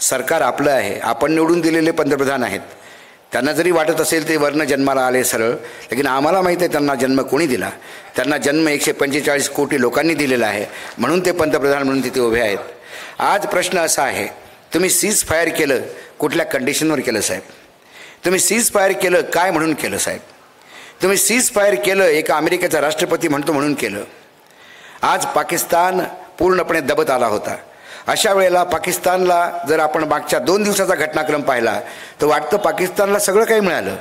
सरकार आपलं आहे, आपण निवडून दिलेले पंतप्रधान आहेत, त्यांना जरी वाटत असेल ते वर्ण जन्माला आले सरळ, लेकिन आम्हाला माहीत आहे त्यांना जन्म कोणी दिला. त्यांना जन्म 145 कोटी लोकांनी दिलेला आहे, म्हणून ते पंतप्रधान म्हणून तिथे उभे आहेत. आज प्रश्न असा आहे, तुम्ही सीज फायर केलं, कुठल्या कंडिशनवर केलं साहेब? तुम्ही सीज फायर केलं काय म्हणून केलं साहेब? तुम्ही सीज फायर केलं एका अमेरिकेचा राष्ट्रपती म्हणतो म्हणून केलं. आज पाकिस्तान पूर्णपणे दबत आला होता. अशा वेळेला पाकिस्तानला जर आपण मागच्या 2 दिवसाचा घटनाक्रम पाहिला तर वाटतं पाकिस्तानला सगळं काही मिळालं.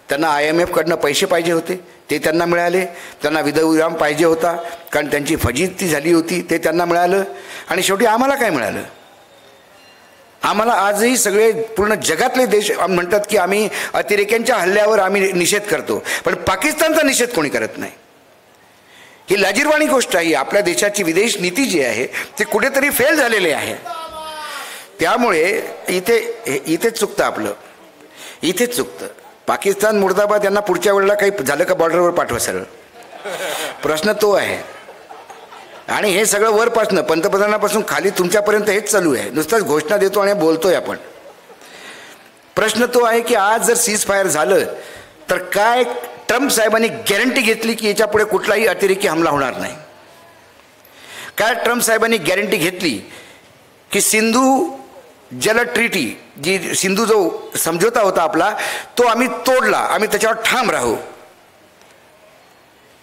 त्यांना IMF कडनं पैसे पाहिजे होते, ते त्यांना मिळाले. त्यांना विराम पाहिजे होता, कारण त्यांची फजिती झाली होती, ते त्यांना मिळालं. आणि शेवटी आम्हाला काय मिळालं? आम्हाला आजही सगळे पूर्ण जगातले देश म्हणतात की आम्ही अतिरेक्यांच्या हल्ल्यावर आम्ही निषेध करतो, पण पाकिस्तानचा निषेध कोणी करत नाही. ही लाजिरवाणी गोष्ट आहे. आपल्या देशाची विदेश नीती जी आहे ती कुठेतरी फेल झालेली आहे. त्यामुळे इथेच चुकतं आपलं, इथेच चुकतं. पाकिस्तान मुर्दाबाद यांना पुढच्या वेळेला काही झालं का बॉर्डरवर पाठवा सरळ, प्रश्न तो आहे. आणि हे सगळं वरपासनं पंतप्रधानापासून खाली तुमच्यापर्यंत हेच चालू आहे. नुसतंच घोषणा देतो आणि बोलतोय आपण. प्रश्न तो आहे की आज जर सीज फायर झालं तर काय ट्रम्प साहेबांनी गॅरंटी घेतली की याच्या पुढे कुठलाही अतिरेकी हमला होणार नाही? काय ट्रम्प साहेबांनी गॅरंटी घेतली की सिंधू जल ट्रीटी, जी सिंधू जो समझोता होता आपला, तो आम्ही तोडला, आम्ही त्याच्यावर ठाम राहू?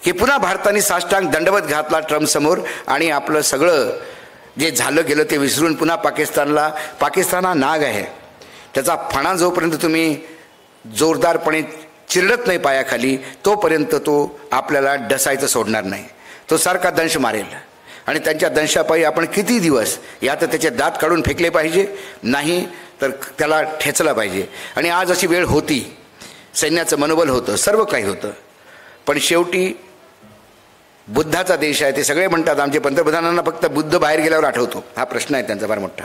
की पुन्हा भारताने साष्टांग दंडवत घातला ट्रम्प समोर आणि आपलं सगळं जे झालं गेलं ते विसरून पुन्हा पाकिस्तान हा नाग आहे, त्याचा फणा जोपर्यंत तुम्ही जोरदारपणे चिरडत नाही पायाखाली, तोपर्यंत तो आपल्याला डसायचं सोडणार नाही. तो सारखा दंश मारेल. आणि त्यांच्या दंशापायी आपण किती दिवस, या तर त्याचे दात काढून फेकले पाहिजे, नाही तर त्याला ठेचलं पाहिजे. आणि आज अशी वेळ होती, सैन्याचं मनोबल होतं, सर्व काही होतं, पण शेवटी बुद्धाचा देश आहे. ते सगळे म्हणतात आमचे पंतप्रधानांना फक्त बुद्ध बाहेर गेल्यावर आठवतो. हा प्रश्न आहे त्यांचा फार मोठा.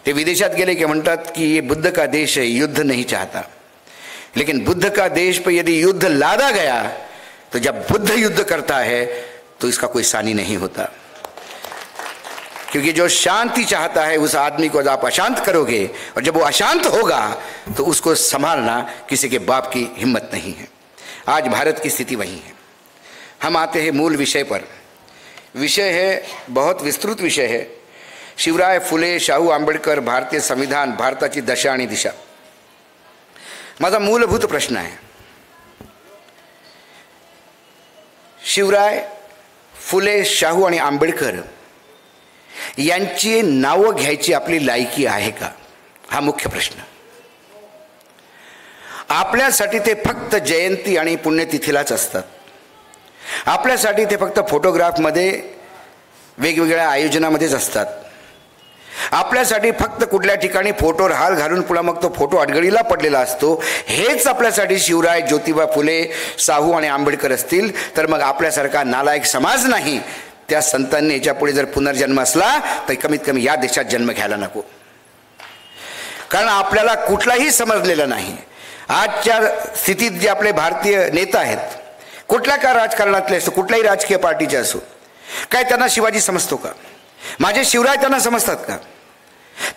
ते विदेशात गेले की म्हणतात की ये बुद्ध का देश है, युद्ध नहीं चाहता. लेकिन बुद्ध का देश पे यदि युद्ध लादा गया तो जब बुद्ध युद्ध करता है तो इसका कोई सानी नहीं होता. क्योंकि जो शांति चाहता है उस आदमी को आप अशांत करोगे, और जब वो अशांत होगा तो उसको संभालना किसी के बाप की हिम्मत नहीं है. आज भारत की स्थिति वही है. हम आते हैं मूल विषय पर. विषय है बहुत विस्तृत विषय है. शिवराय फुले शाहू आंबेडकर, भारतीय संविधान, भारताची दशा आणि दिशा. माझा मूलभूत प्रश्न आहे, शिवराय फुले शाहू आणि आंबेडकर यांची नावं घ्यायची आपली लायकी आहे का? हा मुख्य प्रश्न. आपल्यासाठी ते फक्त जयंती आणि पुण्यतिथीलाच असतात. आपल्यासाठी ते फक्त फोटोग्राफमध्ये, वेगवेगळ्या आयोजनामध्येच असतात. आपल्यासाठी फक्त कुठल्या ठिकाणी फोटोवर हार घालून पुन्हा मग तो फोटो अडगळीला पडलेला असतो. हेच आपल्यासाठी शिवराय, ज्योतिबा फुले, शाहू आणि आंबेडकर असतील तर मग आपल्यासारखा नालायक समाज नाही. त्या संतांनी याच्या पुढे जर पुनर्जन्म असला तर कमीत कमी या देशात जन्म घ्यायला नको. कारण आपल्याला कुठलाही समजलेलं नाही. आजच्या स्थितीत जे आपले भारतीय नेता आहेत, कुठल्या का राजकारणातले असो, कुठल्याही राजकीय पार्टीचे असो, काय त्यांना शिवाजी समजतो का? माझे शिवराय त्यांना समजतात का?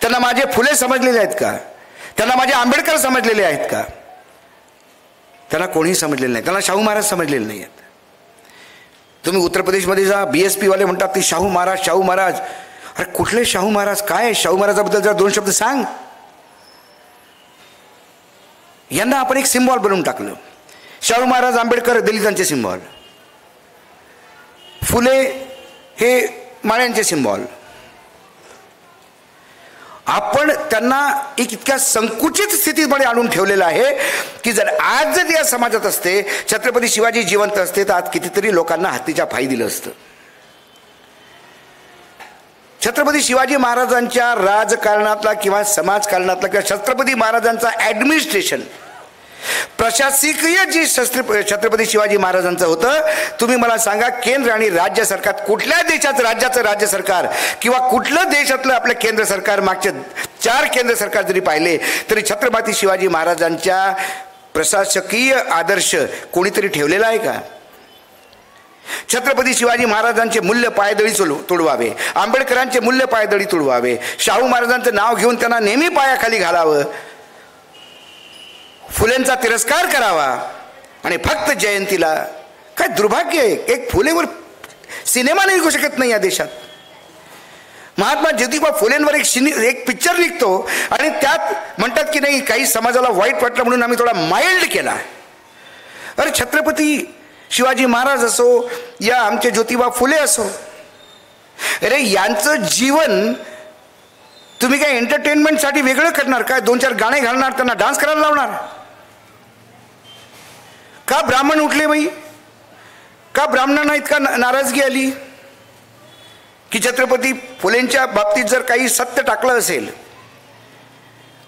त्यांना माझे फुले समजलेले आहेत का? त्यांना माझे आंबेडकर समजलेले आहेत का? त्यांना कोणीही समजलेलं नाही. त्यांना शाहू महाराज समजलेले नाही आहेत. तुम्ही उत्तर प्रदेशमध्ये जा, BSP वाले म्हणतात ते शाहू महाराज, शाहू महाराज. अरे कुठले शाहू महाराज? काय शाहू महाराजाबद्दल जरा 2 शब्द सांग. यांना आपण एक सिम्बॉल बनवून टाकलं. शाहू महाराज, आंबेडकर दलितांचे सिम्बॉल, फुले हे माळ्यांचे सिम्बॉल. आपण त्यांना एक इतक्या संकुचित स्थितीमध्ये आणून ठेवलेलं आहे की जर आज जर या समाजात असते, छत्रपती शिवाजी जिवंत असते, तर आज कितीतरी लोकांना हत्तीच्या फाई दिलं असतं. छत्रपती शिवाजी महाराजांच्या राजकारणातला किंवा समाजकारणातला किंवा छत्रपती महाराजांचा ॲडमिनिस्ट्रेशन, प्रशासकीय जी छत्रपती शिवाजी महाराजांचं होतं, तुम्ही मला सांगा केंद्र आणि राज्य सरकार, कुठल्या देशाचं राज्याचं राज्य सरकार किंवा कुठलं देशातलं आपलं केंद्र सरकार, मागचे 4 केंद्र सरकार जरी पाहिले तरी छत्रपती शिवाजी महाराजांच्या प्रशासकीय आदर्श कोणीतरी ठेवलेला आहे का? छत्रपती शिवाजी महाराजांचे मूल्य पायदळी तुडवावे, आंबेडकरांचे मूल्य पायदळी तुडवावे, शाहू महाराजांचं नाव घेऊन त्यांना नेहमी पायाखाली घालावं, फुलेंचा तिरस्कार करावा आणि फक्त जयंतीला. काय दुर्भाग्य आहे, एक फुलेवर सिनेमा निघू शकत नाही या देशात. महात्मा ज्योतिबा फुलेंवर एक पिक्चर निघतो आणि त्यात म्हणतात की नाही काही समाजाला वाईट वाटलं म्हणून आम्ही थोडा माइल्ड केला. अरे छत्रपती शिवाजी महाराज असो या आमचे ज्योतिबा फुले असो, अरे यांचं जीवन तुम्ही काय एंटरटेनमेंटसाठी वेगळं करणार काय? 2-4 गाणे घालणार, त्यांना डान्स करायला लावणार का? ब्राह्मण उठले बाई का? ब्राह्मणांना इतका नाराजगी आली की छत्रपती फुलेंच्या बाबतीत जर काही सत्य टाकलं असेल,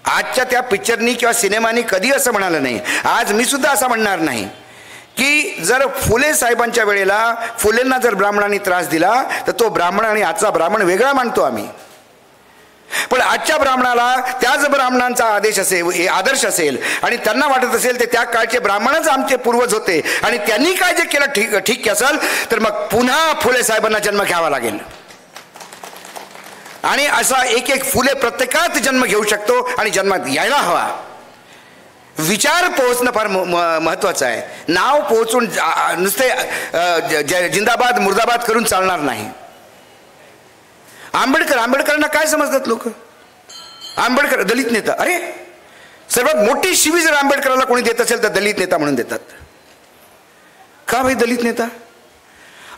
आजच्या त्या पिक्चरनी किंवा सिनेमानी कधी असं म्हणालं नाही. आज मी सुद्धा असं म्हणणार नाही की जर फुले साहेबांच्या वेळेला फुलेंना जर ब्राह्मणांनी त्रास दिला तर तो ब्राह्मण आणि आजचा ब्राह्मण वेगळा मानतो आम्ही. पण आजच्या ब्राह्मणाला त्याच ब्राह्मणांचा आदर्श असेल आणि त्यांना वाटत असेल ते त्या काळचे ब्राह्मणच आमचे पूर्वज होते आणि त्यांनी काय जे केलं ठीक असेल तर मग पुन्हा फुले साहेबांना जन्म घ्यावा लागेल. आणि असा एक फुले प्रत्येकात जन्म घेऊ शकतो आणि जन्मात यायला हवा. विचार पोहोचणं फार महत्वाचं आहे. नाव पोहोचून नुसते जिंदाबाद मुर्दाबाद करून चालणार नाही. आंबेडकरांना काय समजतात लोक? आंबेडकर दलित नेता. अरे सर्वात मोठी शिवी जर आंबेडकरांना कोणी देत असेल तर दलित नेता म्हणून देतात. का भाई दलित नेता?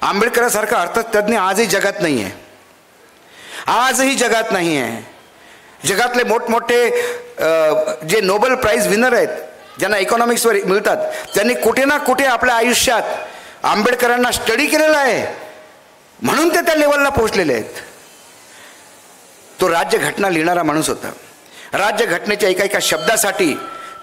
आंबेडकरांसारखा अर्थतज्ञ आजही जगात नाही आहे. आजही जगात नाही आहे. जगातले मोठमोठे जे नोबेल प्राइज विनर आहेत ज्यांना इकॉनॉमिक्सवर मिळतात त्यांनी कुठे ना कुठे आपल्या आयुष्यात आंबेडकरांना स्टडी केलेला आहे म्हणून ते त्या लेवलला पोहोचलेले आहेत. तो राज्यघटना लिहिणारा माणूस होता. राज्यघटनेच्या एका शब्दासाठी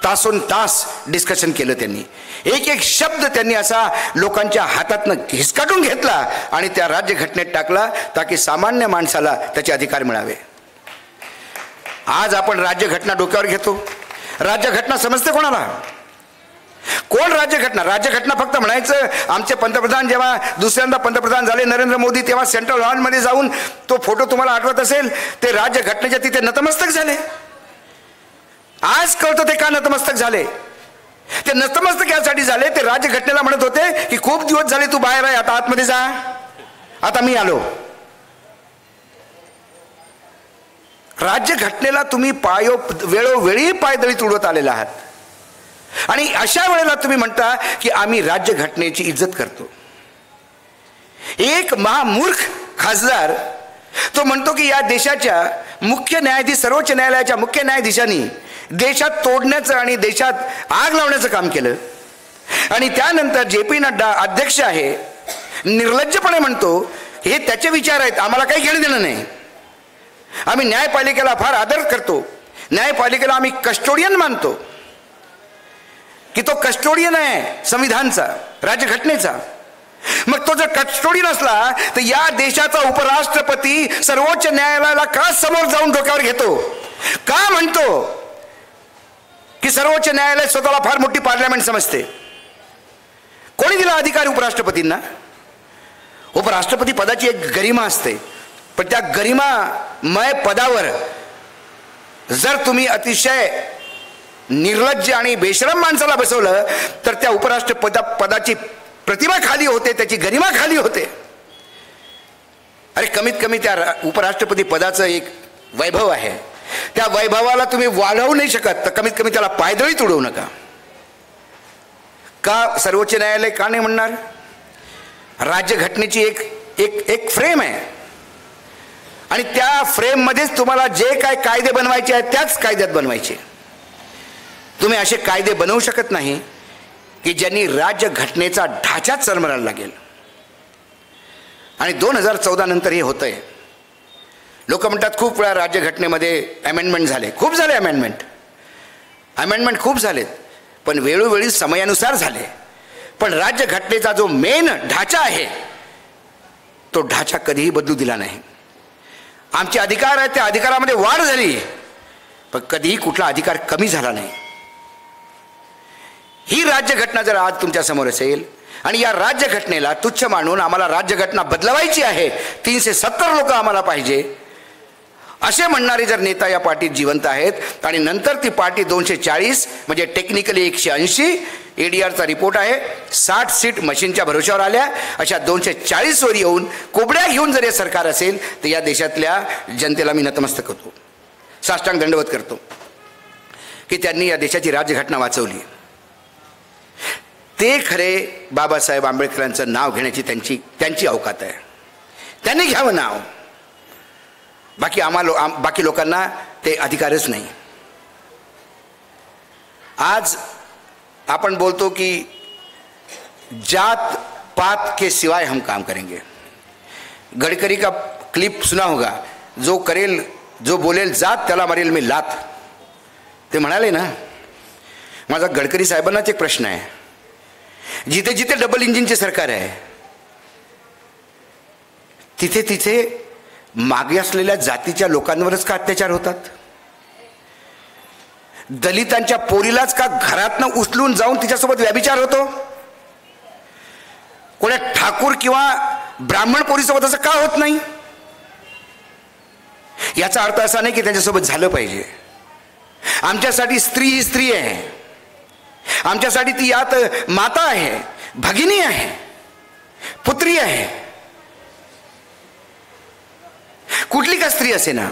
तासोन तास डिस्कशन केलं त्यांनी. एक शब्द त्यांनी असा लोकांच्या हातातनं हिसकाटून घेतला आणि त्या राज्यघटनेत टाकला ताकी सामान्य माणसाला त्याचे अधिकार मिळावे. आज आपण राज्यघटना डोक्यावर घेतो. राज्यघटना समजते कोणाला? कोण राज्यघटना? राज्यघटना फक्त म्हणायचं. आमचे पंतप्रधान जेव्हा दुसऱ्यांदा पंतप्रधान झाले नरेंद्र मोदी तेव्हा सेंट्रल हॉलमध्ये जाऊन तो फोटो तुम्हाला आठवत असेल ते राज्यघटनेच्या तिथे नतमस्तक झाले. आज कळतं ते का नतमस्तक झाले. ते नतमस्तक यासाठी झाले ते राज्यघटनेला म्हणत होते की खूप दिवस झाले तू बाहेर आहे, आता आतमध्ये जा, आता मी आलो. राज्यघटनेला तुम्ही वेळोवेळी पायदळी तुडवत आलेला आहात आणि अशा वेळेला तुम्ही म्हणता की आम्ही राज्यघटनेची इज्जत करतो. एक महामूर्ख खासदार तो म्हणतो की या देशाच्या मुख्य न्यायाधीश सर्वोच्च न्यायालयाच्या मुख्य न्यायाधीशांनी देशात तोडण्याचं आणि देशात आग लावण्याचं काम केलं आणि त्यानंतर JP नड्डा अध्यक्ष आहे निर्लज्जपणे म्हणतो हे त्याचे विचार आहेत, आम्हाला काही घेणं देणं नाही. आम्ही न्यायपालिकेला फार आदर करतो. न्यायपालिकेला आम्ही कस्टोडियन मानतो की तो कस्टोडियन आहे संविधानचा, राज्यघटनेचा. मग तो जर कस्टोडियन असला तर या देशाचा उपराष्ट्रपती सर्वोच्च न्यायालयाला का समोर जाऊन डोक्यावर घेतो? का म्हणतो की सर्वोच्च न्यायालय स्वतःला फार मोठी पार्लमेंट समजते? कोणी दिला अधिकार उपराष्ट्रपतींना? उपराष्ट्रपती पदाची एक गरिमा असते पण त्या गरिमामय पदावर जर तुम्ही अतिशय निर्लज्ज आणि बेशरम माणसाला बसवलं तर त्या उपराष्ट्रपदाची प्रतिमा खाली होते, त्याची गरिमा खाली होते. अरे कमीत कमी त्या उपराष्ट्रपती पदाचं एक वैभव आहे. त्या वैभवाला तुम्ही वाढवू नाही शकत तर कमीत कमी त्याला पायदळी तुडवू नका. का सर्वोच्च न्यायालय का नाही म्हणणार? राज्यघटनेची एक फ्रेम आहे आणि त्या फ्रेममध्येच तुम्हाला जे काय कायदे बनवायचे आहेत त्याच कायद्यात बनवायचे. तुम्ही असे कायदे बनवू शकत नाही की ज्यांनी राज्यघटनेचा ढाचाच चरमरायला लागेल. आणि 2014 नंतर हे होतंय. लोक म्हणतात खूप वेळा राज्यघटनेमध्ये अमेंडमेंट झाले. खूप झाले अमेंडमेंट खूप झालेत पण वेळोवेळी समयानुसार झाले. पण राज्यघटनेचा जो मेन ढाचा आहे तो ढाचा कधीही बदलू दिला नाही. आमचे अधिकार आहेत त्या अधिकारामध्ये वाढ झाली पण कधीही कुठला अधिकार कमी झाला नाही. ही राज्यघटना जर आज तुमच्या समोर असेल आणि या राज्यघटनेला तुच्छ मानून आम्हाला राज्यघटना बदलवायची आहे, 370 लोक आम्हाला पाहिजे असे म्हणणारे जर नेता या पार्टीत जिवंत आहेत आणि नंतर ती पार्टी 240 म्हणजे टेक्निकली 180 ADRचा रिपोर्ट आहे 60 सीट मशीनच्या भरोश्यावर आल्या, अशा 240 वर येऊन कोबड्या घेऊन जर हे सरकार असेल तर या देशातल्या जनतेला मी नतमस्तक होतो, साष्टांग दंडवत करतो की त्यांनी या देशाची राज्यघटना वाचवली. ते खरे बाबासाहेब आंबेडकरांचं नाव घेण्याची त्यांची अवकात आहे, त्यांनी घ्यावं नाव. बाकी लोकांना ते अधिकारच नाही. आज आपण बोलतो की जात पात के सिवाय हम काम करेंगे. गडकरी का क्लिप सुना होगा, जो बोलेल जात त्याला मारेल मी लात, ते म्हणाले ना. माझा गडकरी साहेबांनाच एक प्रश्न आहे, जिथे जिथे डबल इंजिनचे सरकार आहे तिथे तिथे मागे असलेल्या जातीच्या लोकांवरच का अत्याचार होतात? दलितांच्या पोरीलाच का घरातनं उचलून जाऊन तिच्यासोबत व्यभिचार होतो? कोणा ठाकूर किंवा ब्राह्मण पोरीसोबत असं का होत नाही? याचा अर्थ असा नाही की त्यांच्यासोबत झालं पाहिजे. आमच्यासाठी स्त्री ही स्त्री आहे, आमच्यासाठी ती यात माता आहे, भगिनी आहे, पुत्री आहे, कुठली का स्त्री असे ना.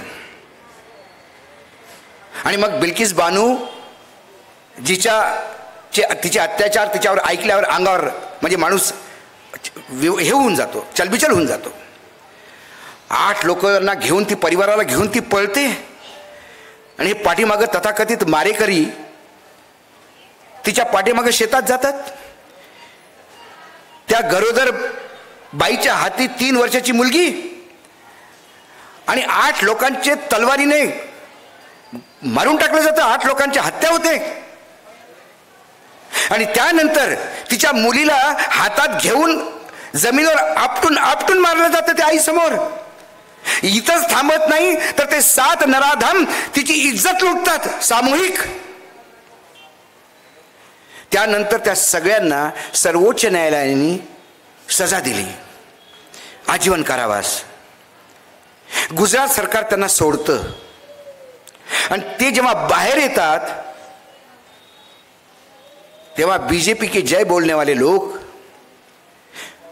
आणि मग बिल्किस बानू तिचे अत्याचार तिच्यावर ऐकल्यावर अंगावर म्हणजे माणूस हे होऊन जातो, चलबिचल होऊन जातो. 8 लोकांना घेऊन ती परिवाराला घेऊन ती पळते आणि हे पाठीमागं तथाकथित मारेकरी तिच्या पाठीमागं शेतात जातात. त्या गरोदर बाईच्या हाती 3 वर्षाची मुलगी आणि 8 लोकांचे तलवारीने मारून टाकलं जातं, 8 लोकांची हत्या होते. आणि त्यानंतर तिच्या मुलीला हातात घेऊन जमिनीवर आपटून आपटून मारलं जातं त्या आईसमोर. इथंच थांबत नाही तर ते 7 नराधम तिची इज्जत लुटतात सामूहिक. त्यानंतर त्या सगळ्यांना सर्वोच्च न्यायालयाने सजा दिली, आजीवन कारावास. गुजरात सरकार त्यांना सोडतं आणि ते जेव्हा बाहेर येतात तेव्हा बीजेपी के जय बोलने वाले लोग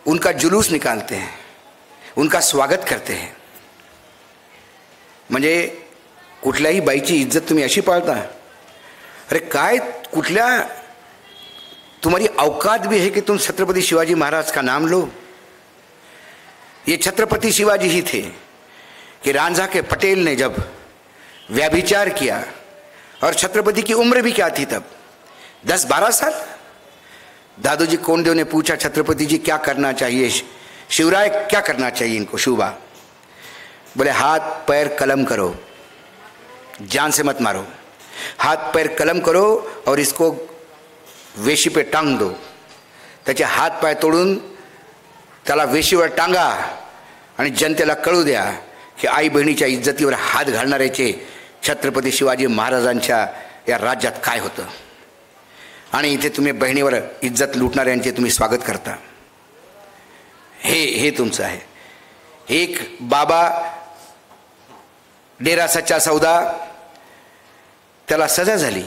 उनका जुलूस निकालते हैं, उनका स्वागत करते हैं. म्हणजे कुठल्याही बाईची इज्जत तुम्ही अशी पाळता? अरे काय, कुठल्या तुम्हारी औकात भी है कि तुम छत्रपति शिवाजी महाराज का नाम लो? ये छत्रपति शिवाजी ही थे कि रांझा के पटेल ने जब व्यभिचार किया, और छत्रपति की उम्र भी क्या थी तब, 10-12 साल. दादोजी कोंडदेव ने पूछा छत्रपति जी क्या करना चाहिए, शिवराय क्या करना चाहिए इनको, शिवबा बोले हाथ पैर कलम करो, जान से मत मारो, हाथ पैर कलम करो और इसको वेशी पे टांग दो. त्याचे हात पाय तोडून त्याला वेशीवर टांगा आणि जनतेला कळू द्या की आई बहिणीच्या इज्जतीवर हात घालणाऱ्याचे छत्रपती शिवाजी महाराजांच्या या राज्यात काय होतं. आणि इथे तुम्ही बहिणीवर इज्जत लुटणाऱ्यांचे तुम्ही स्वागत करता. हे तुमचं आहे. एक बाबा डेरा सच्चा सौदा, त्याला सजा झाली.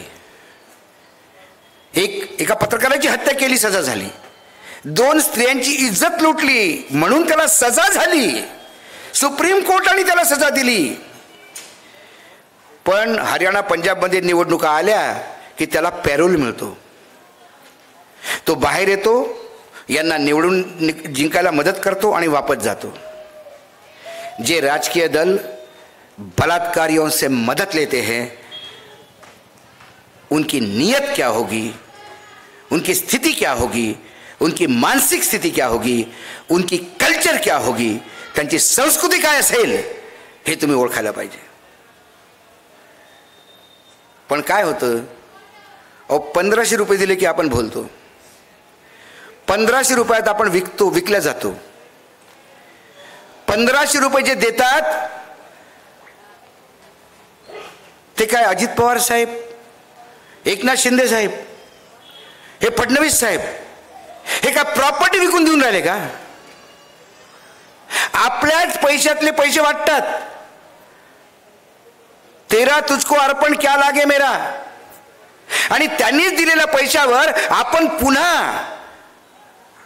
एका पत्रकाराची हत्या केली, सजा झाली. 2 स्त्रियांची इज्जत लुटली म्हणून त्याला सजा झाली. सुप्रीम कोर्टाने त्याला सजा दिली. पण हरियाणा पंजाबमध्ये निवडणुका आल्या की त्याला पॅरोल मिळतो, तो बाहेर येतो, यांना निवडून जिंकायला मदत करतो आणि वापस जातो. जे राजकीय दल बलात्कारियों से मदद लेते हैं उनकी नीयत क्या होगी, उनकी स्थिति क्या होगी, उनकी मानसिक स्थिती क्या होगी, उनकी कल्चर क्या होगी, त्यांची संस्कृती काय असेल हे तुम्ही ओळखायला पाहिजे. पण काय होतं, 1500 रुपये दिले की आपण बोलतो. 1500 रुपयात आपण विकल्या जातो. 1500 रुपये जे देतात ते काय अजित पवार साहेब, एकनाथ शिंदे साहेब, हे फडणवीस साहेब हे काय प्रॉपर्टी विकून देऊन राहिले का? आपल्याच पैशातले पैसे वाटतात. तेरा तुझको अर्पण क्या लागे मेरा. आणि त्यांनीच दिलेल्या पैशावर आपण पुन्हा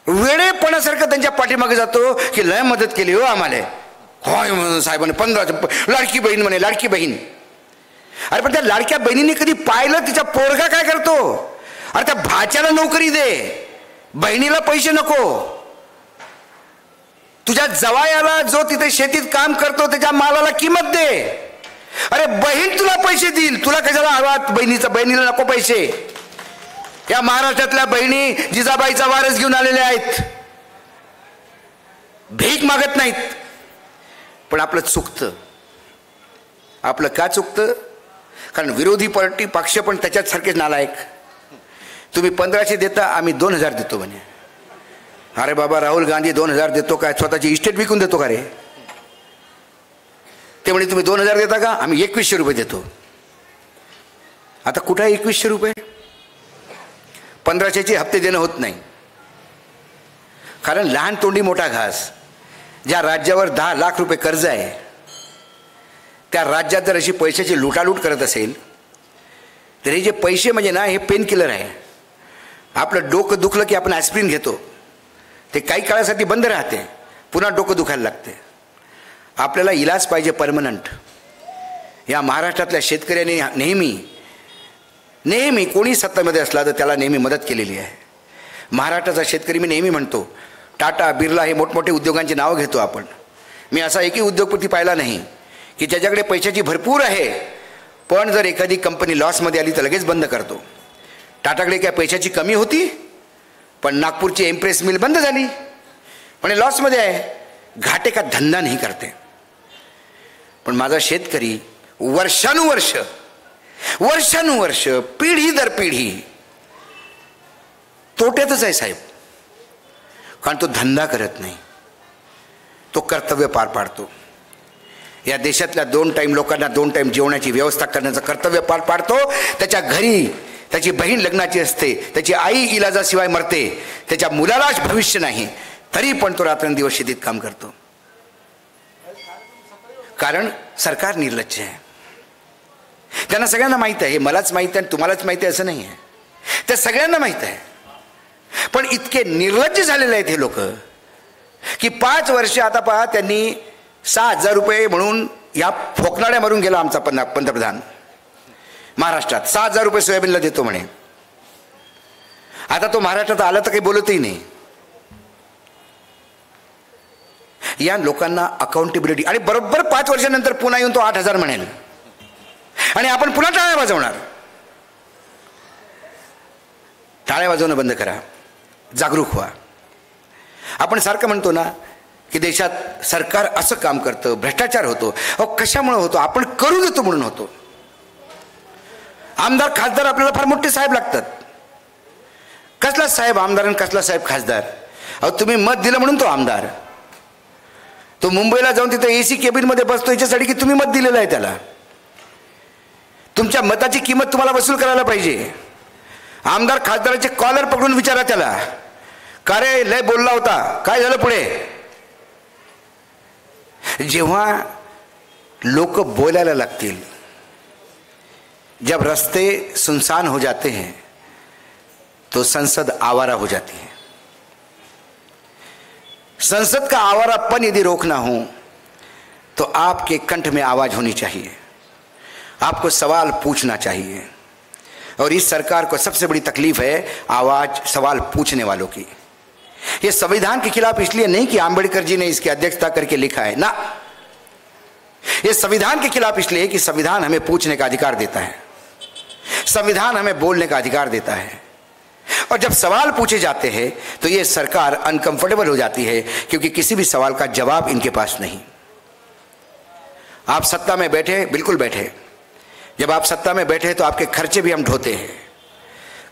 वेळेपणासारखं त्यांच्या पाठीमागे जातो की लय मदत केली हो आम्हाला. होय म्हणून साहेबांनी 15 लाडकी बहीण म्हणे, लाडकी बहीण. अरे पण त्या लाडक्या बहिणीने कधी पाहिलं तिचा पोरगा काय करतो? अरे त्या भाच्याला नोकरी दे, बहिणीला पैसे नको. तुझ्या जवायाला जो तिथे शेतीत काम करतो त्याच्या मालाला किंमत दे. अरे बहीण तुला पैसे देईल, तुला कशाला हवा बहिणीला नको पैसे. या महाराष्ट्रातल्या बहिणी जिजाबाईचा वारस घेऊन आलेल्या आहेत, भीक मागत नाहीत. पण आपलं चुकतं. आपलं का चुकतं? कारण विरोधी पार्टी पक्ष पण त्याच्यात सारखेच नालायक. तुम्ही 1500 देता, आम्ही 2000 देतो म्हणे. अरे बाबा, राहुल गांधी 2000 देतो काय? स्वतःची इस्टेट विकून देतो का रे? ते म्हणे तुम्ही 2000 देता का? आम्ही 2100 रुपये देतो. आता कुठं आहे 2100 रुपये? 1500चे हप्ते देणं होत नाही. कारण लहान तोंडी मोठा घास. ज्या राज्यावर 10 लाख रुपये कर्ज आहे, त्या राज्यात जर अशी पैशाची लुटालूट करत असेल तर हे जे पैसे म्हणजे ना, हे पेन किलर आहे. आपलं डोकं दुखलं की आपण ॲस्प्रिन घेतो, ते काही काळासाठी बंद राहते, पुन्हा डोकं दुखायला लागते. आपल्याला इलाज पाहिजे परमनंट. या महाराष्ट्रातल्या शेतकऱ्यांनी नेहमी कोणी सत्तेमध्ये असला तर त्याला नेहमी मदत केलेली आहे. महाराष्ट्राचा शेतकरी, मी नेहमी म्हणतो, टाटा, बिर्ला हे मोठमोठे उद्योगांची नावं घेतो आपण. मी असा एकही उद्योगपती पाहिला नाही की ज्याच्याकडे पैशाची भरपूर आहे पण जर एखादी कंपनी लॉसमध्ये आली तर लगेच बंद करतो. टाटाकडे काय पैशाची कमी होती, पण नागपूरची एम्प्रेस मिल बंद झाली, पण लॉसमध्ये आहे, घाटे का धंदा नाही करते. पण माझा शेतकरी वर्षानुवर्ष पिढी दर पिढी तोट्यातच आहे साहेब. कारण तो धंदा करत नाही, तो कर्तव्य पार पाडतो. या देशातल्या 2 टाईम लोकांना 2 टाईम जेवणाची व्यवस्था करण्याचं कर्तव्य पार पाडतो. त्याच्या घरी त्याची बहीण लग्नाची असते, त्याची आई इलाजाशिवाय मरते, त्याच्या मुलालाच भविष्य नाही, तरी पण तो रात्रंदिवस शेतीत काम करतो. कारण सरकार निर्लज्ज आहे. त्यांना सगळ्यांना माहीत आहे, हे मलाच माहीत आहे आणि तुम्हालाच माहीत आहे असं नाही आहे, त्या सगळ्यांना माहीत आहे. पण इतके निर्लज्ज झालेले आहेत हे लोक की 5 वर्ष आता पहा, त्यांनी 6000 रुपये म्हणून या फोकनाड्या मारून गेला आमचा पंतप्रधान. महाराष्ट्रात 6000 रुपये सोयाबीनला देतो म्हणे. आता तो महाराष्ट्रात आला तर काही बोलतही नाही. या लोकांना अकाउंटेबिलिटी, आणि बरोबर 5 वर्षानंतर पुन्हा येऊन तो 8000 म्हणेल आणि आपण पुन्हा टाळ्या वाजवणार. टाळ्या वाजवणं बंद करा, जागरूक व्हा. आपण सारखं म्हणतो ना की देशात सरकार असं काम करतं, भ्रष्टाचार होतो. अहो कशामुळे होतो? आपण करू देतो म्हणून होतो. आमदार खासदार आपल्याला फार मोठे साहेब लागतात. कसला साहेब आमदार आणि कसला साहेब खासदार? अहो तुम्ही मत दिलं म्हणून तो आमदार. तो मुंबईला जाऊन तिथे AC केबिनमध्ये बसतो याच्यासाठी की तुम्ही मत दिलेलं आहे त्याला. तुमच्या मताची किंमत तुम्हाला वसूल करायला पाहिजे. आमदार खासदाराचे कॉलर पकडून विचारा त्याला, का रे लय बोलला होता, काय झालं पुढे? जेव्हा लोक बोलायला लागतील, जब रास्ते सुनसान हो जाते हैं तो संसद आवारा हो जाती है. संसद का आवारापन यदि रोकना हो तो आपके कंठ में आवाज होनी चाहिए, आपको सवाल पूछना चाहिए. और इस सरकार को सबसे बड़ी तकलीफ है आवाज सवाल पूछने वालों की. ये संविधान के खिलाफ इसलिए नहीं कि आंबेडकर जी ने इसकी अध्यक्षता करके लिखा है ना, ये संविधान के खिलाफ इसलिए कि संविधान हमें पूछने का अधिकार देता है, संविधान हमें बोलने का अधिकार देता है. और जब सवाल पूछे जाते हैं तो ये सरकार अनकंफर्टेबल हो जाती है क्योंकि किसी भी सवाल का जवाब इनके पास नहीं. आप सत्ता में बैठे, बिल्कुल बैठे. जब आप सत्ता में बैठे तो आपके खर्चे भी हम ढोते हैं.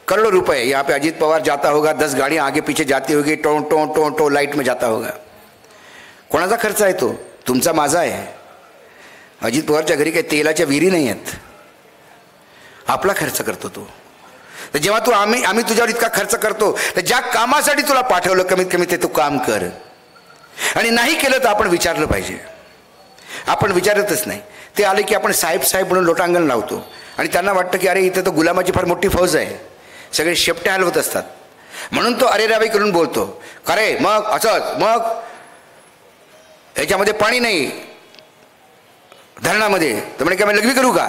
करोड़ों रुपए, यहाँ पे अजीत पवार जाता होगा, 10 गाड़ियाँ आगे पीछे जाती होगी, टो टो टो टो लाईट में जाता होगा. कोणाचा खर्च आहे तो? तुमचा, माझा आहे. अजित पवारच्या घरी काही तेलाच्या विहिरी नाही आहेत, आपला खर्च करतो तो. तर जेव्हा तू आम्ही तुझ्यावर इतका खर्च करतो तर ज्या कामासाठी तुला पाठवलं कमीत कमी ते तू काम कर. आणि नाही केलं तर आपण विचारलं पाहिजे. आपण विचारतच नाही. ते आले की आपण साहेब साहेब म्हणून लोटांगण लावतो आणि त्यांना वाटतं की अरे इथे तर गुलामाची फार मोठी फौज आहे, सगळे शेपटे हलवत असतात, म्हणून तो अरे रावी करून बोलतो. खरे मग असंच, मग याच्यामध्ये पाणी नाही धरणामध्ये, तर म्हणे काय मी लघवी करू का?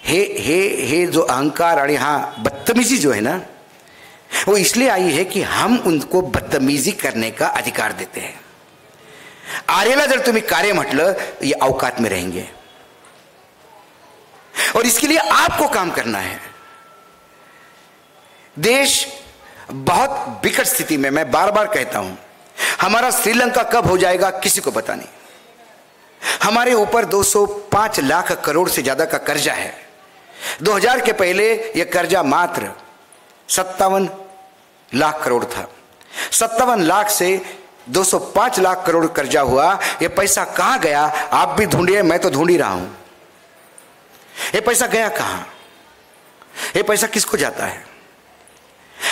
हे हे हे जो अहंकार आणि हा बदतमीजी जो है ना, वो इसलिए आई है कि हम उनको बदतमीजी करने का अधिकार देते हैं. आर्यला जर तुम्ही कार्य म्हटलं ये औकात में रहेंगे और इसके लिए आपको काम करना है. देश बहुत बिकट स्थिति में, मैं बार बार कहता हूं, हमारा श्रीलंका कब हो जाएगा किसी को पता नहीं. हमारे ऊपर 205 लाख करोड़ से ज्यादा का कर्जा है. 2000 के पहले यह कर्जा मात्र 57 लाख करोड़ था. 57 लाख से 205 लाख करोड़ कर्जा हुआ. यह पैसा कहां गया आप भी ढूंढिए, मैं तो ढूंढ ही रहा हूं. यह पैसा गया कहां? यह पैसा किसको जाता है?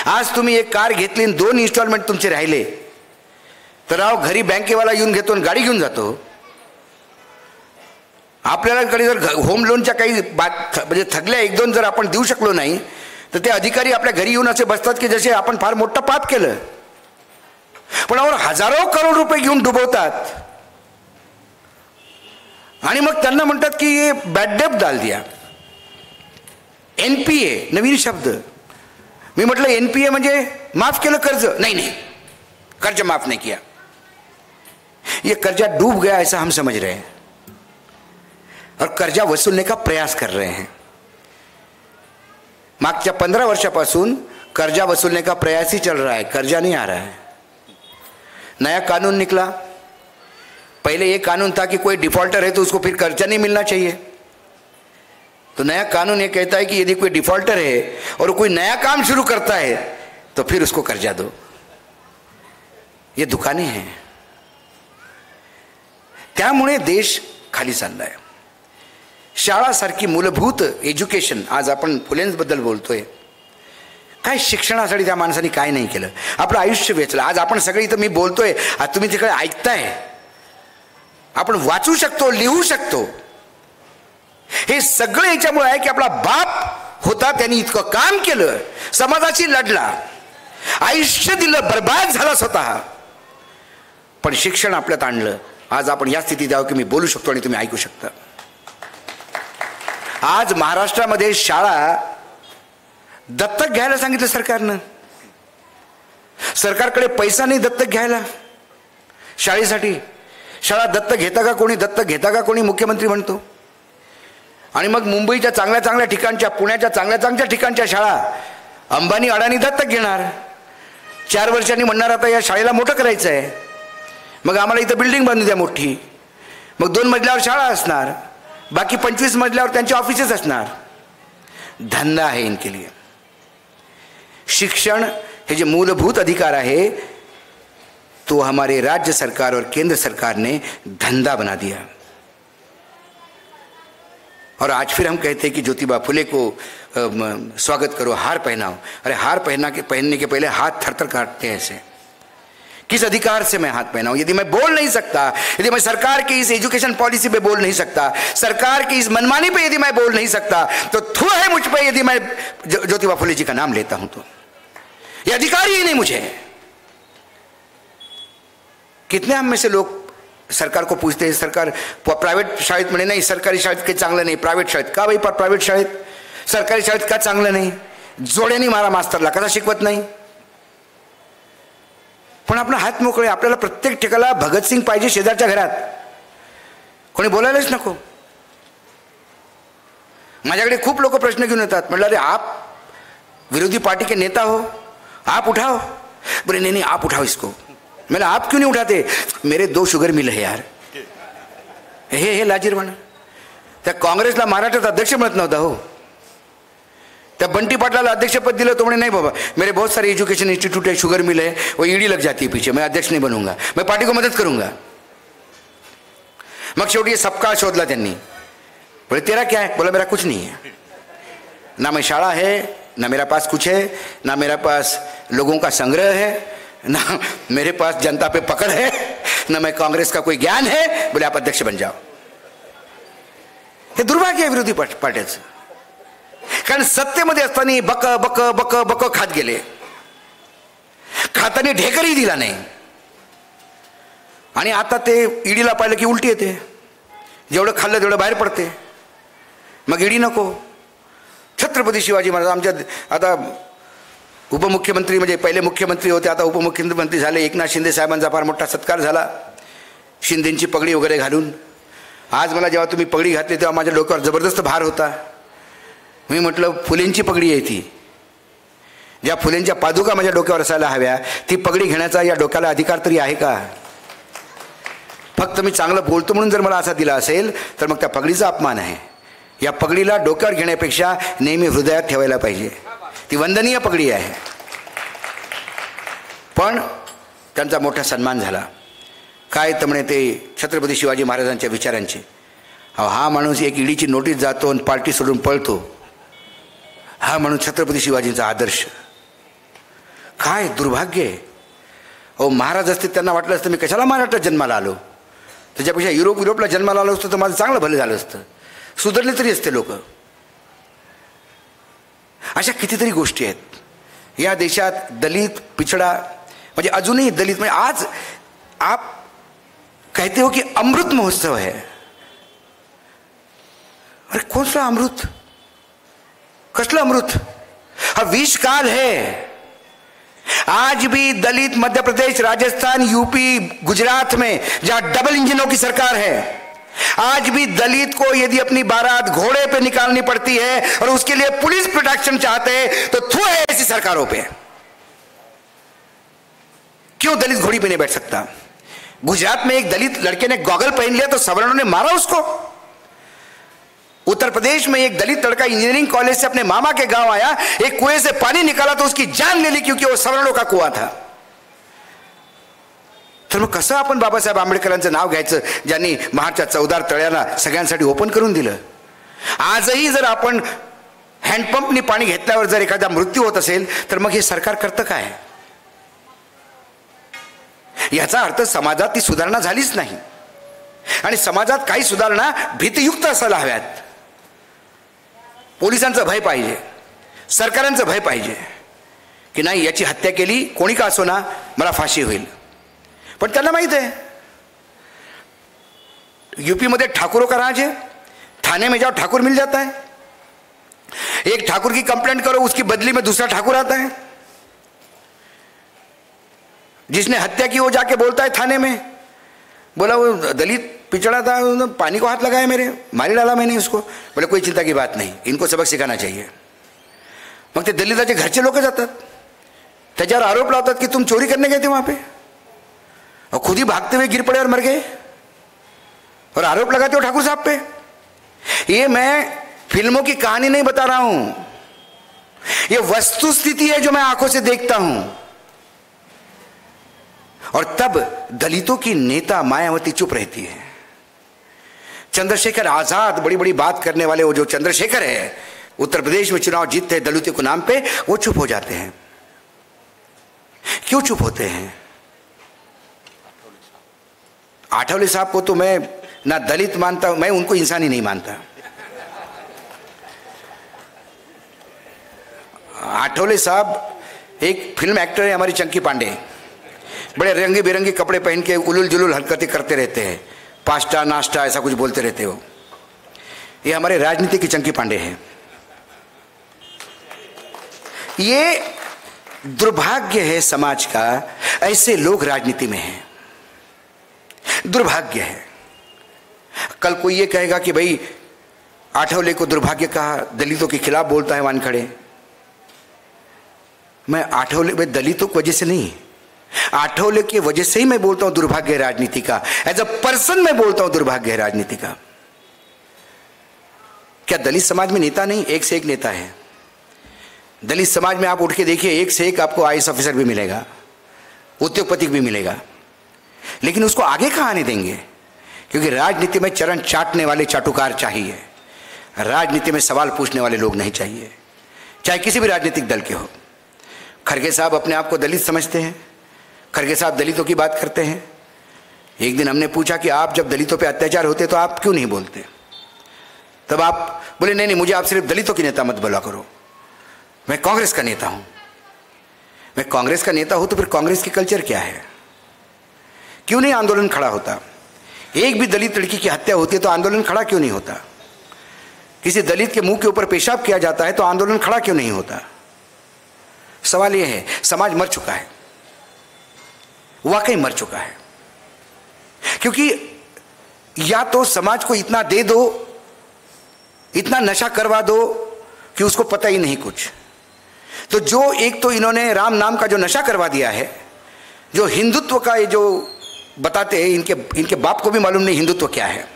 आज तुम्ही एक कार घेतली, 2 इन्स्टॉलमेंट तुमचे राहिले, तर राव घरी बँकेवाला येऊन घेतो आणि गाडी घेऊन जातो. आपल्याकडे जर होम लोनच्या काही म्हणजे थकल्या 1-2 जर आपण देऊ शकलो नाही, तर ते अधिकारी आपल्या घरी येऊन असे बसतात की जसे आपण फार मोठं पाप केलं. पण और हजारो करोड रुपये घेऊन डुबवतात आणि मग त्यांना म्हणतात की ये बॅड डेट डाल दिया. एनपीए नवीन शब्द. मी म्हटलं एनपीए म्हणजे माफ केलं कर्ज. नहीं नहीं, कर्ज माफ नहीं किया, ये कर्जा डूब गया ऐसा हम समझ रहे हैं और कर्जा वसूलने का प्रयास कर रहे हैं. मागच्या 15 वर्षापासून कर्जा वसूलने का प्रयास ही चल रहा है, कर्जा नहीं आ रहा है. नया कानून निकला. पहले ये कानून था कि कोई डिफॉल्टर है तो उसको फिर कर्जा नहीं मिलना चाहिए. तो नया कानून ये कहता है कि यदि कोई डिफॉल्टर है और कोई नया काम शुरू करता है तो फिर उसको कर्जा दो. ये दुकानें हैं. त्यामुळे देश खाली चाललाय. शाळासारखी मूलभूत एज्युकेशन, आज आपण फुलेंबद्दल बोलतोय, काय शिक्षणासाठी त्या माणसाने काय नाही केलं, आपलं आयुष्य वेचलं. आज आपण सगळे इथं मी बोलतोय, आज तुम्ही तिकडे ऐकताय, आपण वाचू शकतो, लिहू शकतो. हे सगळं याच्यामुळे आहे की आपला बाप होता, त्यांनी इतकं काम केलं, समाजाशी लढला, आयुष्य दिलं, बर्बाद झाला स्वतः, पण शिक्षण आपल्यात आणलं. आज आपण या स्थितीत आहोत की मी बोलू शकतो आणि तुम्ही ऐकू शकता. आज महाराष्ट्रामध्ये शाळा दत्तक घ्यायला सांगितलं सरकारनं. सरकारकडे पैसा नाही दत्तक घ्यायला शाळेसाठी. शाळा दत्तक घेता का कोणी, दत्तक घेता का कोणी, मुख्यमंत्री म्हणतो. आणि मग मुंबईच्या चांगल्या चांगल्या ठिकाणच्या, पुण्याच्या चांगल्या चांगल्या ठिकाणच्या शाळा अंबानी अडाणी दत्तक घेणार. 4 वर्षांनी म्हणणार आता या शाळेला मोठं करायचं आहे, मग आम्हाला इथं बिल्डिंग बांधू द्या मोठी. मग 2 मजल्यावर शाळा असणार, बाकी 25 मजल्यावर त्यांचे ऑफिसेस असणार. धंदा है इनके लिए. शिक्षण हे जे मूलभूत अधिकार है तो हमारे राज्य सरकार और केंद्र सरकार ने धंधा बना दिया. और आज फिर हम कहते हैं कि ज्योतिबा फुले को स्वागत करो, हार पहनाओ. अरे हार पहनने के पहले हाथ थरथर काटते हैं ऐसे. किस अधिकार से मैं हाथ पहनाऊं? यदि मैं बोल नहीं सकता, यदि मैं सरकार की इस एजुकेशन पॉलिसी पे बोल नहीं सकता, सरकार की इस मनमानी पे यदि मैं बोल नहीं सकता, तो थू है मुझ पे यदि मैं ज्योतिबा फुले जी का नाम लेता हूं. तो ये अधिकार ही नहीं मुझे. कितने हम में से लोग सरकार को पूछते हैं, सरकार प्रायव्हेट शाळेत म्हणे नाही, सरकारी शाळेत काही चांगलं नाही, प्रायव्हेट शाळेत का बाई, प्रायव्हेट शाळेत सरकारी शाळेत का चांगलं नाही, जोड्याने मारा मास्तरला, कसा शिकवत नाही. पण आपला हात मोकळे. आपल्याला प्रत्येक ठिकाणी भगतसिंग पाहिजे शेजारच्या घरात, कोणी बोलायलाच नको. माझ्याकडे खूप लोक प्रश्न घेऊन येतात. म्हटलं अरे आप विरोधी पार्टी के नेता हो, आप उठाओ. बोले नहीं नहीं आप उठाओ इसको. मैंने आप क्यों नहीं उठाते? मेरे 2 शुगर मिल है यार. हे लाजीरवाणं. त्या काँग्रेसला महाराष्ट्रात अध्यक्ष मिळत नव्हता हो. त्या बंटी पाटलाला अध्यक्षपद दिलं तो म्हणे नाही बाबा मेरे बहुत सारे एजुकेशन इंस्टीट्यूट है, शुगर मिल है, वो ईडी लग जाती है पीछे, मैं अध्यक्ष नहीं बनूंगा, मैं पार्टी को मदद करूंगा. मग शेवटी सबका शोधला त्यांनी. बोले तेरा क्या है? बोला मेरा कुछ नहीं है, ना मैं शाला है, ना मेरा पास कुछ है, ना मेरा पास लोगों का संग्रह है, ना मेरे पास जनता पे पकड़ है, ना मैं कांग्रेस का कोई ज्ञान है. बोले आप अध्यक्ष बन जाओ. हे दुर्भाग्य आहे विरोधी पार्ट्याचं. कारण सत्तेमध्ये असताना बक बक बक बक खात गेले, खाताना ढेकरही दिला नाही, आणि आता ते ईडीला पाहिलं की उलटी येते. जेवढं खाल्लं तेवढं बाहेर पडते. मग ईडी नको. छत्रपती शिवाजी महाराज आमच्या आता उपमुख्यमंत्री म्हणजे पहिले मुख्यमंत्री होते, आता उपमुख्यमंत्री झाले. एकनाथ शिंदे साहेबांचा फार मोठा सत्कार झाला शिंदेंची पगडी वगैरे घालून. आज मला जेव्हा तुम्ही पगडी घातली तेव्हा माझ्या डोक्यावर जबरदस्त भार होता. मी म्हटलं फुलेंची पगडी आहे ती, ज्या फुलेंच्या पादुका माझ्या डोक्यावर असायला हव्या, ती पगडी घेण्याचा या डोक्याला अधिकार तरी आहे का? फक्त मी चांगलं बोलतो म्हणून जर मला असा दिला असेल तर मग त्या पगडीचा अपमान आहे. या पगडीला डोक्यावर घेण्यापेक्षा नेहमी हृदयात ठेवायला पाहिजे. ती वंदनीय पगडी आहे. पण त्यांचा मोठा सन्मान झाला. काय तर म्हणे ते छत्रपती शिवाजी महाराजांच्या विचारांचे. हा माणूस एक ईडीची नोटीस जातो आणि पार्टी सोडून पळतो, हा म्हणून छत्रपती शिवाजींचा आदर्श. काय दुर्भाग्य आहे. महाराज असते त्यांना वाटलं असतं मी कशाला महाराष्ट्रात जन्माला आलो, त्याच्यापेक्षा युरोपला जन्माला आलो असतो तर माझं चांगलं भलं झालं असतं, सुधारले तरी असते लोक. अशा कितीतरी गोष्टी आहेत या देशात. दलित पिछड़ा म्हणजे अजूनही दलित म्हणजे आज आप कहते हो कि अमृत महोत्सव है. अरे कौन सा अमृत, कसलं अमृत? हा विष काल है. आज भी दलित मध्य प्रदेश, राजस्थान, यूपी, गुजरात में जहां डबल इंजनों की सरकार है, आज भी दलित को यदि अपनी बारात घोड़े पे निकालनी पड़ती है और उसके लिए पुलिस प्रोटेक्शन चाहते हैं तो थू है ऐसी सरकारों पे. क्यों दलित घोड़ी पे नहीं बैठ सकता? गुजरात में एक दलित लड़के ने गॉगल पहन लिया तो सवर्णों ने मारा उसको. उत्तर प्रदेश में एक दलित लड़का इंजीनियरिंग कॉलेज से अपने मामा के गांव आया, एक कुएं से पानी निकाला तो उसकी जान ले ली क्योंकि वो सवर्णों का कुआं था. तर मग कसं आपण बाबासाहेब आंबेडकरांचं नाव घ्यायचं ज्यांनी महाडच्या 14 तळ्याला सगळ्यांसाठी ओपन करून दिलं. आजही जर आपण हँडपंपनी पाणी घेतल्यावर जर एखादा मृत्यू होत असेल तर मग हे सरकार करतं काय? याचा अर्थ समाजात ती सुधारणा झालीच नाही. आणि समाजात काही सुधारणा भीतियुक्त असायला हव्यात. पोलिसांचं भय पाहिजे, सरकारांचं भय पाहिजे की नाही याची हत्या केली कोणी का असो ना मला फाशी होईल. पण त्यांना माहित है यूपी में ठाकुरों का राज है. थाने में जाओ ठाकुर मिल जाता है. एक ठाकुर की कंप्लेंट करो उसकी बदली में दूसरा ठाकुर आता है. जिसने हत्या की वो जाके बोलता है थाने में, बोला वो दलित पिछड़ा था, पानी को हाथ लगाया मेरे, मारी डाला मैंने उसको. बोले कोई चिंता की बात नहीं, इनको सबक सिखाना चाहिए. मग ते दलिताचे घरचे लोक जातात त्याच्यावर आरोप लावतात की तुम चोरी करने गए थे वहां पे और खुद ही भागते हुए गिर पड़े और मर गए और आरोप लगाते हो ठाकुर साहब पे. ये मैं फिल्मों की कहानी नहीं बता रहा हूं, ये वस्तु स्थिति है जो मैं आंखों से देखता हूं. और तब दलितों की नेता मायावती चुप रहती है. चंद्रशेखर आजाद बड़ी बड़ी बात करने वाले वो जो चंद्रशेखर है उत्तर प्रदेश में चुनाव जीतते हैं दलितों के नाम पे, वो चुप हो जाते हैं. क्यों चुप होते हैं? आठवले साहब को तो मैं ना दलित मानता, मैं उनको इंसान ही नहीं मानता. आठवले साहब एक फिल्म एक्टर है हमारी चंकी पांडे, बड़े रंगी बिरंगी कपड़े पहन के उलुल जुलुल हरकतें करते रहते हैं, पास्ता नाश्ता ऐसा कुछ बोलते रहते हो. ये हमारे राजनीति की चंकी पांडे हैं. ये दुर्भाग्य है समाज का, ऐसे लोग राजनीति में हैं. दुर्भाग्य है. कल कोई ये कहेगा कि भाई आठवले को दुर्भाग्य कहा, दलितों के खिलाफ बोलता है वानखड़े. मैं आठवले में दलितों की वजह से नहीं, आठवले की वजह से ही मैं बोलता हूं दुर्भाग्य है राजनीति का. एज अ पर्सन मैं बोलता हूं दुर्भाग्य है राजनीति का. क्या दलित समाज में नेता नहीं? एक से एक नेता है. दलित समाज में आप उठ के देखिए, एक से एक आपको आईएएस ऑफिसर भी मिलेगा, उद्योगपति भी मिलेगा, लेकिन उसको आगे कहाँ आने देंगे? क्योंकि राजनीति में चरण चाटने वाले चाटुकार चाहिए, राजनीति में सवाल पूछने वाले लोग नहीं चाहिए, चाहे किसी भी राजनीतिक दल के हो. खड़गे साहब अपने आप को दलित समझते हैं, खड़गे साहब दलितों की बात करते हैं. एक दिन हमने पूछा कि आप जब दलितों पे अत्याचार होते तो आप क्यों नहीं बोलते? तब आप बोले नहीं नहीं, मुझे आप सिर्फ दलितों की नेता मत बोला करो, मैं कांग्रेस का नेता हूं। मैं कांग्रेस का नेता हूं तो फिर कांग्रेस की कल्चर क्या है? क्यों नहीं आंदोलन खड़ा होता? एक भी दलित लड़की की हत्या होती है तो आंदोलन खड़ा क्यों नहीं होता? किसी दलित के मुंह के ऊपर पेशाब किया जाता है तो आंदोलन खड़ा क्यों नहीं होता? सवाल यह है, समाज मर चुका है, वाकई मर चुका है। क्योंकि या तो समाज को इतना दे दो, इतना नशा करवा दो कि उसको पता ही नहीं कुछ। तो जो एक तो इन्होंने राम नाम का जो नशा करवा दिया है, जो हिंदुत्व का ये जो बताते हैं, इनके बाप को भी मालूम नहीं हिंदुत्व क्या है।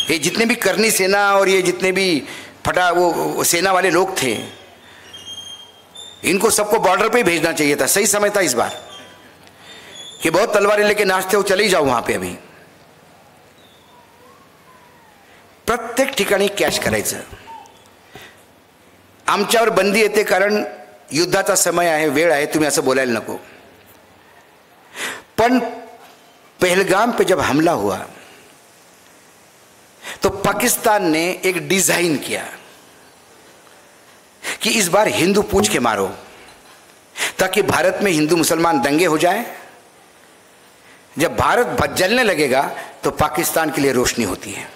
ये जितने भी करनी सेना और ये जितने भी फटा वो सेना वाले लोग थे, इनको सबको बॉर्डर पे ही भेजना चाहिए था। सही समय था इस बार कि बहुत तलवारें लेके नाचते हो, चले ही जाओ वहां पे। अभी प्रत्येक ठिकाणी कॅश करायचं। आमच्यावर बंदी येते कारण युद्धाचा समय आहे, वेळ आहे, तुम्ही असं बोलायला नको। पण पहलगाम पे जब हमला हुआ तो पाकिस्तान ने एक डिजाइन किया कि इस बार हिंदू पूछ के मारो, ताकि भारत में हिंदू मुसलमान दंगे हो जाए। जब भारत जलने लगेगा तो पाकिस्तान के लिए रोशनी होती है।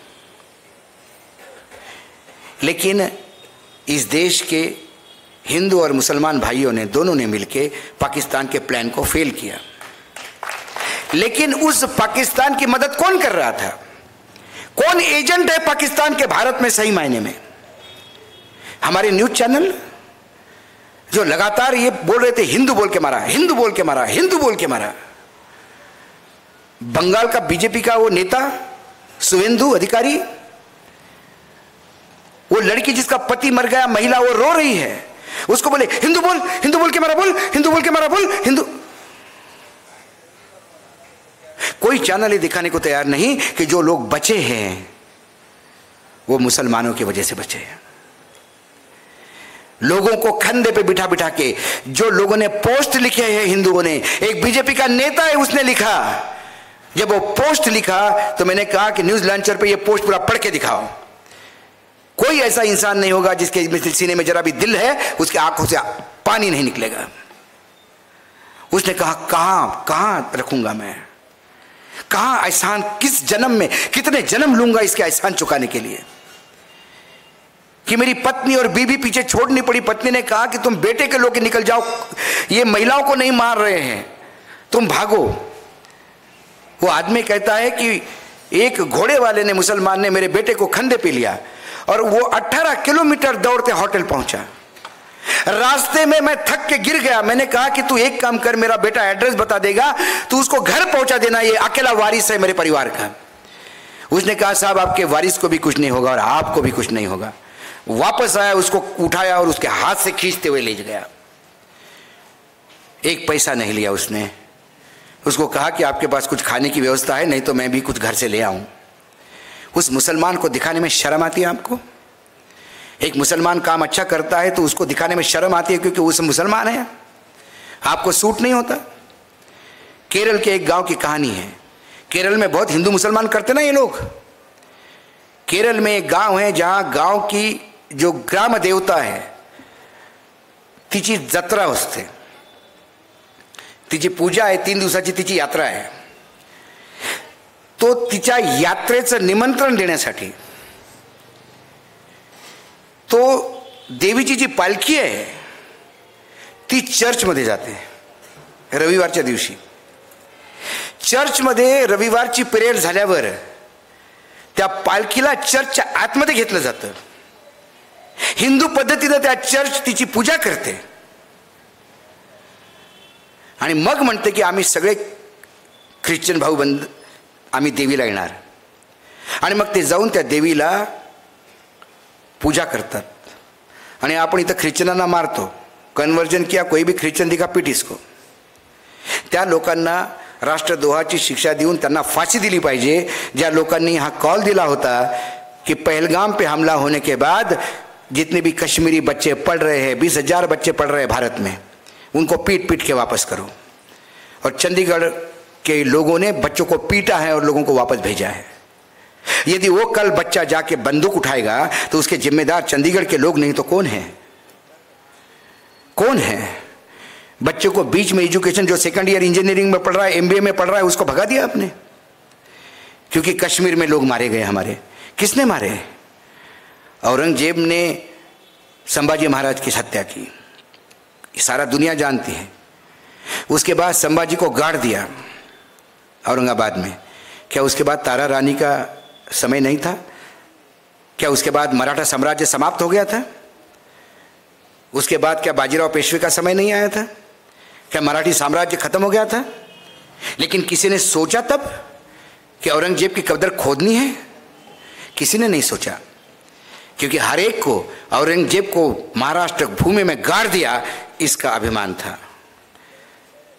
लेकिन इस देश के हिंदू और मुसलमान भाइयों ने दोनों ने मिलकर पाकिस्तान के प्लान को फेल किया। लेकिन उस पाकिस्तान की मदद कौन कर रहा था? कौन एजेंट है पाकिस्तान के भारत में? सही मायने में हमारे न्यूज चैनल जो लगातार ये बोल रहे थे हिंदू बोल के मारा, हिंदू बोल के मारा, हिंदू बोल के मारा। बंगाल का बीजेपी का वो नेता शुवेंदु अधिकारी, वो लड़की जिसका पति मर गया, महिला, वो रो रही है, उसको बोले हिंदू बोल के मारा, बोल हिंदू बोल के मारा, बोल हिंदू। कोई चैनल ये दिखाने को तैयार नहीं कि जो लोग बचे हैं वो मुसलमानों की वजह से बचे हैं। लोगों को कंधे पे बिठा बिठा के जो लोगों ने पोस्ट लिखे हैं हिंदुओं ने, एक बीजेपी का नेता है उसने लिखा। जब वो पोस्ट लिखा तो मैंने कहा कि न्यूज लॉन्चर पे ये पोस्ट पूरा पढ़ के दिखाओ। कोई ऐसा इंसान नहीं होगा जिसके सीने में जरा भी दिल है, उसके आंखों से पानी नहीं निकलेगा। उसने कहा कहां रखूंगा मैं, कहां एहसान, किस जन्म में, कितने जन्म लूंगा इसके एहसान चुकाने के लिए कि मेरी पत्नी और बीवी पीछे छोड़नी पड़ी। पत्नी ने कहा कि तुम बेटे के लोग निकल जाओ, ये महिलाओं को नहीं मार रहे हैं, तुम भागो। वो आदमी कहता है कि एक घोड़े वाले ने, मुसलमान ने मेरे बेटे को कंधे पे लिया और वो 18 किलोमीटर दौड़ते होटल पहुंचा। रास्ते में मैं थक के गिर गया। मैंने कहा कि तू एक काम कर, मेरा बेटा एड्रेस बता देगा, तू उसको घर पहुंचा देना, ये अकेला वारिस है मेरे परिवार का। उसने कहा साहब आपके वारिस को भी कुछ नहीं होगा और आपको भी कुछ नहीं होगा। वापस आया, उसको उठाया और उसके हाथ से खींचते हुए ले गया। एक पैसा नहीं लिया उसने। उसको कहा कि आपके पास कुछ खाने की व्यवस्था है, नहीं तो मैं भी कुछ घर से ले आऊं। उस मुसलमान को दिखाने में शर्म आती है आपको? एक मुसलमान काम अच्छा करता है तो उसको दिखाने में शर्म आती है क्योंकि वो मुसलमान है, आपको सूट नहीं होता। केरल के एक गांव की कहानी है। केरल में बहुत हिंदू मुसलमान करते ना ये लोग। केरल में एक गांव है जहां गांव की जो ग्राम देवता है तिची जत्रा असते, तिची पूजा आहे, 3 दिवसाची तिची यात्रा आहे। तो तिच्या यात्रेचं निमंत्रण देण्यासाठी तो देवीची जी पालखी आहे ती चर्चमध्ये जाते रविवारच्या दिवशी। चर्चमध्ये रविवारची परेड झाल्यावर त्या पालखीला चर्चच्या आतमध्ये घेतलं जातं। हिंदू पद्धतीने त्या चर्च तिची पूजा करते आणि मग म्हणते की आम्ही सगळे ख्रिश्चन भाऊ बंद आम्ही देवीला येणार। आणि मग ते जाऊन त्या देवीला पूजा करतात। आणि आपण इथं ख्रिश्चनांना मारतो, कन्वर्जन किया कोई भी ख्रिश्चन दिखा पीट इसको। त्या लोकांना राष्ट्रद्रोहाची शिक्षा देऊन त्यांना फाशी दिली पाहिजे, ज्या लोकांनी हा कॉल दिला होता कि पहलगाम पे हमला होने के बाद जितने भी कश्मीरी बच्चे पढ़ रहे हैं, 20,000 बच्चे पढ़ रहे हैं भारत में, उनको पीट पीट के वापस करो। और चंडीगढ़ के लोगों ने बच्चों को पीटा है और लोगों को वापस भेजा है। यदि वो कल बच्चा जाके बंदूक उठाएगा तो उसके जिम्मेदार चंडीगढ़ के लोग नहीं तो कौन है? कौन है? बच्चे को बीच में एजुकेशन, जो सेकंड ईयर इंजीनियरिंग में पढ़ रहा है, एमबीए में पढ़ रहा है, उसको भगा दिया आपने क्योंकि कश्मीर में लोग मारे गए हमारे। किसने मारे? औरंगजेब ने संभाजी महाराज की हत्या की, सारा दुनिया जानती है। उसके बाद संभाजी को गाड़ दिया औरंगाबाद में। क्या उसके बाद तारा रानी का समय नहीं था? क्या उसके बाद मराठा साम्राज्य समाप्त हो गया था? उसके बाद क्या बाजीराव पेशवे का समय नहीं आया था? क्या मराठी साम्राज्य खत्म हो गया था? लेकिन किसी ने सोचा तब कि औरंगजेब की कब्र खोदनी है? किसी ने नहीं सोचा, क्योंकि हर एक को औरंगजेब को महाराष्ट्र भूमि में गाड़ दिया, इसका अभिमान था।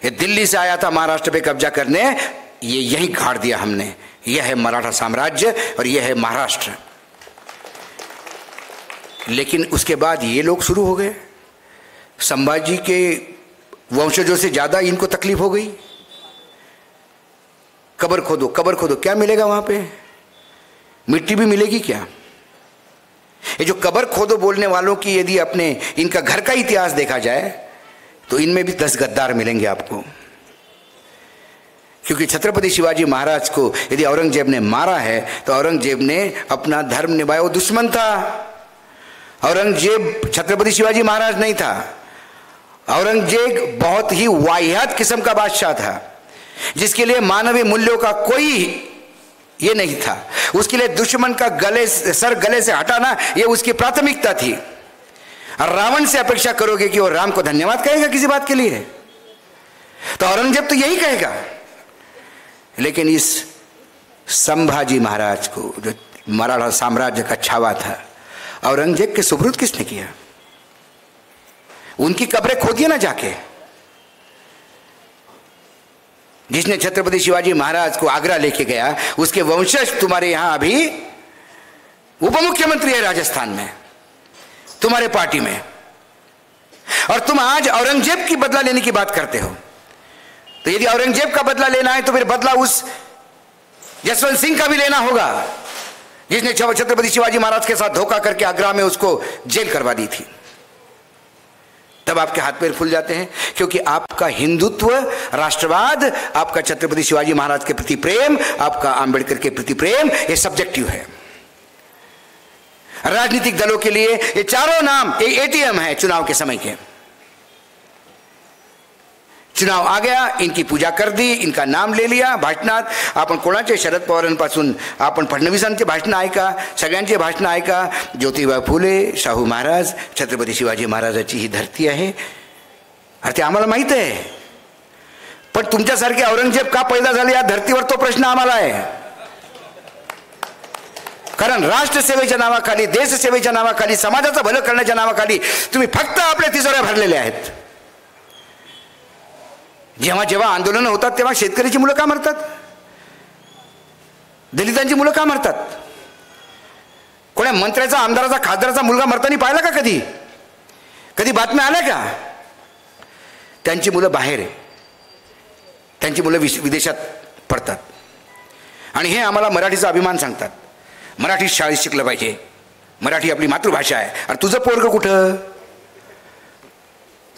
ये दिल्ली से आया था महाराष्ट्र पे कब्जा करने, ये यही गाड़ दिया हमने। यह है मराठा साम्राज्य और यह है महाराष्ट्र। लेकिन उसके बाद ये लोग शुरू हो गए। संभाजी के वंशजों से ज्यादा इनको तकलीफ हो गई। कब्र खोदो, कब्र खोदो, क्या मिलेगा वहां पे? मिट्टी भी मिलेगी क्या? ये जो कब्र खोदो बोलने वालों की यदि अपने इनका घर का इतिहास देखा जाए तो इनमें भी 10 गद्दार मिलेंगे आपको। क्योंकि छत्रपति शिवाजी महाराज को यदि औरंगजेब ने मारा है तो औरंगजेब ने अपना धर्म निभाया, वो दुश्मन था। औरंगजेब छत्रपति शिवाजी महाराज नहीं था। औरंगजेब बहुत ही वाहियात किस्म का बादशाह था, जिसके लिए मानवीय मूल्यों का कोई ये नहीं था। उसके लिए दुश्मन का सर गले से हटाना ये उसकी प्राथमिकता थी। और रावण से अपेक्षा करोगे कि वो राम को धन्यवाद कहेगा किसी बात के लिए? तो औरंगजेब तो यही कहेगा। लेकिन इस संभाजी महाराज को, जो मराठा साम्राज्य का छावा था, औरंगजेब के सुपुर्द किसने किया? उनकी कब्रें खोदिए ना जाके। जिसने छत्रपति शिवाजी महाराज को आगरा लेके गया, उसके वंशज तुम्हारे यहां अभी उप मुख्यमंत्री है राजस्थान में, तुम्हारे पार्टी में। और तुम आज औरंगजेब की बदला लेने की बात करते हो। तो यदि औरंगजेब का बदला लेना है तो फिर बदला उस जसवंत सिंह का भी लेना होगा, जिसने छत्रपति शिवाजी महाराज के साथ धोखा करके आगरा में उसको जेल करवा दी थी। तब आपके हाथ पैर फूल जाते हैं, क्योंकि आपका हिंदुत्व, राष्ट्रवाद, आपका छत्रपति शिवाजी महाराज के प्रति प्रेम, आपका अंबेडकर के प्रति प्रेम, ये सब्जेक्टिव है। राजनीतिक दलों के लिए ये चारों नाम ये एटीएम है चुनाव के समय के। चुनाव आ गया, इनकी पूजा कर दी, इनका नाम ले लिया, भाषणात आपण कोणाचे, शरद पवारांपासून आपण फडणवीसांचे भाषण ऐका, सगळ्यांचे भाषण ऐका। ज्योतिबा फुले, शाहू महाराज, छत्रपती शिवाजी महाराजांची ही धरती आहे। अरे ते आम्हाला माहित आहे, पण तुमच्यासारखे औरंगजेब का पैदा झाले या धर्तीवर, तो प्रश्न आम्हाला आहे। कारण राष्ट्रसेवेच्या नावाखाली, देशसेवेच्या नावाखाली, समाजाचं भलं करण्याच्या नावाखाली तुम्ही फक्त आपल्या तिजोऱ्या भरलेल्या आहेत। जेव्हा जेव्हा आंदोलन होतात तेव्हा शेतकऱ्याची मुलं का मरतात? दलितांची मुलं का मरतात? कोण्या मंत्र्याचा, आमदाराचा, खासदाराचा मुलगा मरताना पाहिला का कधी? कधी बातम्या आल्या का? त्यांची मुलं बाहेर आहे, त्यांची मुलं विदेशात पडतात। आणि हे आम्हाला मराठीचा अभिमान सांगतात, मराठी शाळेत शिकलं पाहिजे, मराठी आपली मातृभाषा आहे। अरे तुझं पोरग कुठं?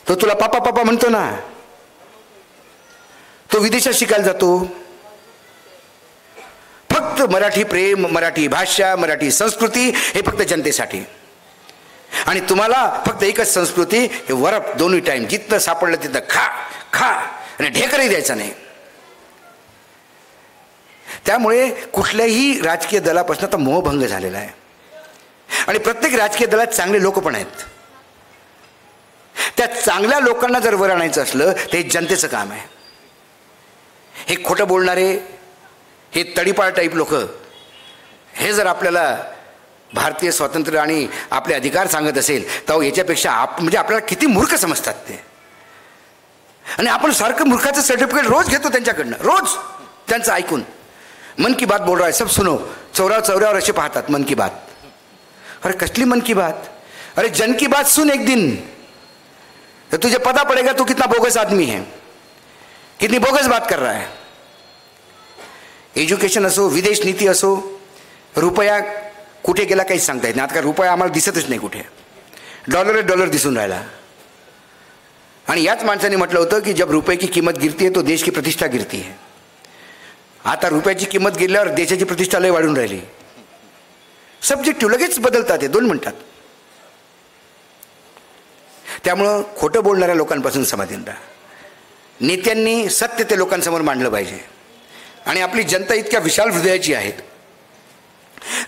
तो तुला पापा पापा म्हणतो ना, तो विदेशात शिकायला जातो। फक्त मराठी प्रेम, मराठी भाषा, मराठी संस्कृती हे फक्त जनतेसाठी। आणि तुम्हाला फक्त एकच संस्कृती, हे वरप दोन्ही टाइम, जिथं सापडलं तिथं खा खा आणि ढेकरही द्यायचा नाही। त्यामुळे कुठल्याही राजकीय दलापासून आता मोहभंग झालेला आहे। आणि प्रत्येक राजकीय दलात चांगले लोक पण आहेत। त्या चांगल्या लोकांना जर वर आणायचं असलं तर हे जनतेचं काम आहे। हे खोटं बोलणारे, हे तडीपार टाईप लोक, हे जर आपल्याला भारतीय स्वातंत्र्य आणि आपले अधिकार सांगत असेल तर याच्यापेक्षा म्हणजे आपल्याला किती मूर्ख समजतात ते। आणि आपण सारखं मूर्खाचं सर्टिफिकेट रोज घेतो त्यांच्याकडनं, रोज त्यांचं ऐकून। मन की बात बोल रहा है, सब सुनो, चौरावर चौरावर असे पाहतात मन की बात। अरे कसली मन की बात? अरे जन की बात सुन एक दिन, तो तुझे पता पड़ेगा तू कितना बोगस आदमी है, कितनी बोगस बात कर रहा है। एजुकेशन असो, विदेश नीति असो, रुपया कुठे गेला काहीच सांगता येत नाही. आता रुपया आम्हाला दिसतच नाही कुठे. डॉलर दिसून राहिला. आणि याच माणसाने म्हटलं होतं की जब रुपये की किंमत गिरती है तो देश की प्रतिष्ठा गिरती है. आता रुपयाची किंमत गिरल्यावर देशाची प्रतिष्ठा लय वाढून राहिली. सब्जेक्टिव्ह लगेच बदलतात ते 2 मिनिटात. त्यामुळं खोटं बोलणाऱ्या लोकांपासून समाधान राहा. नेत्यांनी सत्य ते लोकांसमोर मांडलं पाहिजे. आणि आपली जनता इतक्या विशाल हृदयाची आहेत.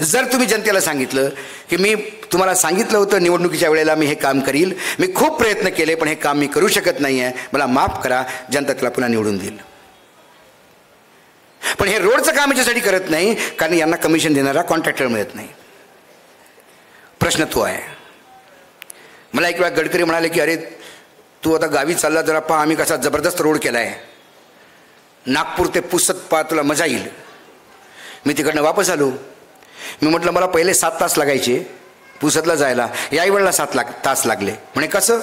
जर तुम्ही जनतेला सांगितलं की मी तुम्हाला सांगितलं होतं निवडणुकीच्या वेळेला मी हे काम करील, मी खूप प्रयत्न केले पण हे काम मी करू शकत नाही आहे, मला माफ करा, जनता त्याला पुन्हा निवडून देईल. पण हे रोडचं काम याच्यासाठी करत नाही कारण यांना कमिशन देणारा कॉन्ट्रॅक्टर मिळत नाही. प्रश्न तो आहे. मला एक वेळा गडकरी म्हणाले की अरे तू आता गावी चालला, जरा पहा आम्ही कसा जबरदस्त रोड केला आहे, नागपूर ते पुसद पहा, तुला मजा येईल. मी तिकडनं वापस आलो. मी म्हटलं मला पहिले 7 तास लागायचे पुसदला जायला, याही वेळेला 7 तास लागले. म्हणे कसं?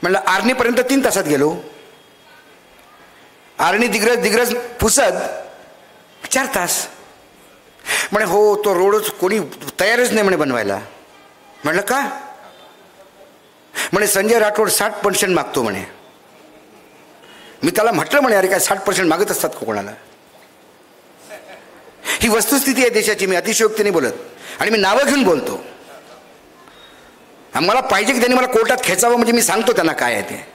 म्हटलं आर्णीपर्यंत 3 तासात गेलो. आर्णी दिग्रज पुसद 4 तास. म्हणे हो तो रोडच कोणी तयारच नाही म्हणे बनवायला. म्हटलं का? म्हणे संजय राठोड 60% मागतो म्हणे. मी त्याला म्हटलं म्हणे अरे काय 60% मागत असतात का कोणाला? ही वस्तुस्थिती आहे देशाची. मी अतिशयोक्तीने बोलत आणि मी नावं घेऊन बोलतो. मला पाहिजे की त्यांनी मला कोर्टात खेचावं म्हणजे मी सांगतो त्यांना काय आहे ते.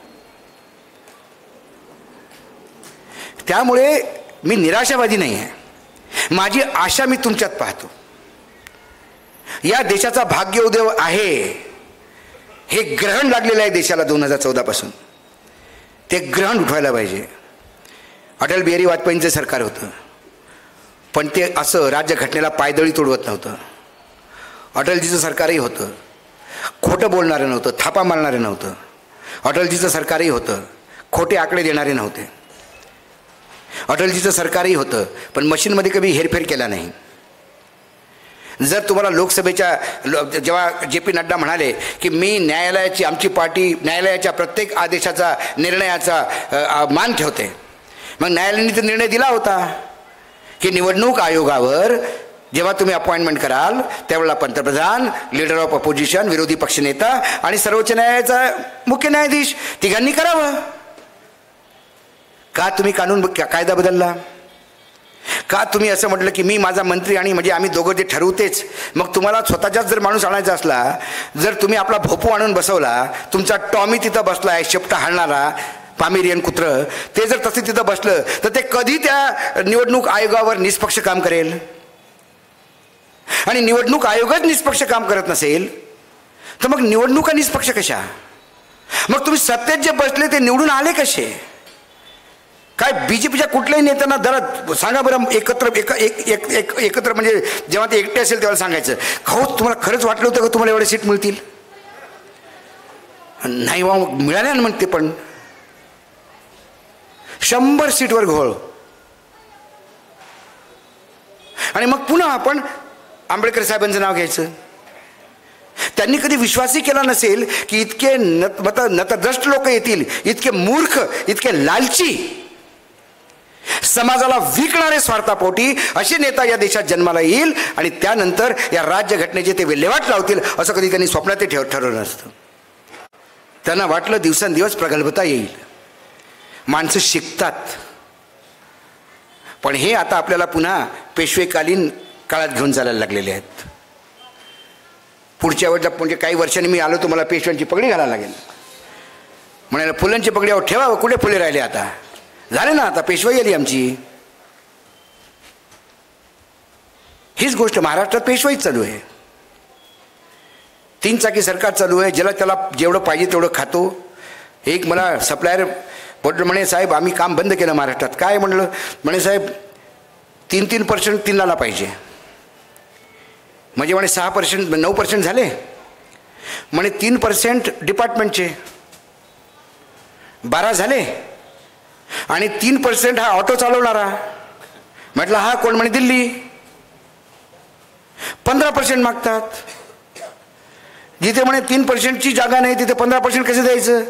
त्यामुळे मी निराशावादी नाही आहे. माझी आशा मी तुमच्यात पाहतो. या देशाचा भाग्योदय आहे. हे ग्रहण लागलेलं आहे देशाला 2014 पासून. ते ग्रहण उठवायला पाहिजे. अटल बिहारी वाजपेयींचं सरकार होतं पण ते असं राज्यघटनेला पायदळी तोडवत नव्हतं. अटलजीचं सरकारही होतं, खोटं बोलणारं नव्हतं, थापा मारणारे नव्हतं. अटलजीचं सरकारही होतं, खोटे आकडे देणारे नव्हते. अटलजीचं सरकारही होतं पण मशीनमध्ये कधी हेरफेर केला नाही. जर तुम्हाला लोकसभेच्या जेव्हा JP नड्डा म्हणाले की मी न्यायालयाची, आमची पार्टी न्यायालयाच्या प्रत्येक आदेशाचा, निर्णयाचा मान ठेवते, मग न्यायालयाने तो निर्णय दिला होता की निवडणूक आयोगावर जेव्हा तुम्ही अपॉइंटमेंट कराल त्यावेळेला पंतप्रधान, लीडर ऑफ अपोजिशन, विरोधी पक्षनेता आणि सर्वोच्च न्यायालयाचा मुख्य न्यायाधीश तिघांनी करावं. का तुम्ही कायदा बदलला? का तुम्ही असं म्हटलं की मी माझा मंत्री आणि म्हणजे आम्ही दोघं जे ठरवतेच? मग तुम्हाला स्वतःचाच जर माणूस आणायचा असला, जर तुम्ही आपला भोपू आणून बसवला, तुमचा टॉमी तिथं बसलाय शेपटा हाणणारा पामेरियन कुत्र, ते जर तसे तिथं बसलं तर ते कधी त्या निवडणूक आयोगावर निष्पक्ष काम करेल? आणि निवडणूक आयोगच निष्पक्ष काम करत नसेल तर मग निवडणुका निष्पक्ष कशा? मग तुम्ही सत्तेत जे बसले ते निवडून आले कसे? काय BJPच्या कुठल्याही नेत्यांना दरात सांगा बरं, एकत्र म्हणजे जेव्हा ते एकटे असेल तेव्हा सांगायचं, हो तुम्हाला खरंच वाटलं होतं का तुम्हाला एवढे सीट मिळतील? नाही बा मिळाल्या ना म्हणते, पण 100 सीटवर घोळ. आणि मग पुन्हा आपण आंबेडकर साहेबांचं नाव घ्यायचं. त्यांनी कधी विश्वासही केला नसेल की इतके नतद्रष्ट लोक येतील, इतके मूर्ख, इतके लालची, समाजाला विकणारे स्वार्थापोटी असे नेता या देशात जन्माला येईल आणि त्यानंतर या राज्यघटनेचे ते विल्हेवाट लावतील असं कधी त्यांनी स्वप्नात ठरवलं नसतं. त्यांना वाटलं दिवसेंदिवस प्रगल्भता येईल, माणसं शिकतात. पण हे आता आपल्याला पुन्हा पेशवेकालीन काळात घेऊन चालायला लागलेले आहेत. पुढच्या वेळेला म्हणजे काही वर्षांनी मी आलो तर मला पेशव्यांची पगडी घालायला लागेल. म्हणाला फुलांची पगडी अहो ठेवा, कुठे फुले राहिले? आता झाले ना, आता पेशवाई आली आमची. हीच गोष्ट महाराष्ट्रात पेशवाईच चालू आहे. 3 चाकी सरकार चालू आहे. ज्याला त्याला जेवढं पाहिजे तेवढं खातो. एक मला सप्लायर म्हटलं, म्हणे साहेब आम्ही काम बंद केलं महाराष्ट्रात. काय म्हणलं? म्हणे साहेब 3% 3 पाहिजे. म्हणजे म्हणे 6% 9% झाले. म्हणे 3% डिपार्टमेंटचे 12 झाले आणि 3% हा ऑटो चालवणारा. म्हटलं हा कोण? म्हणे दिल्ली. 15% मागतात. जिथे म्हणे 3%ची जागा नाही तिथे 15% कसं द्यायचं?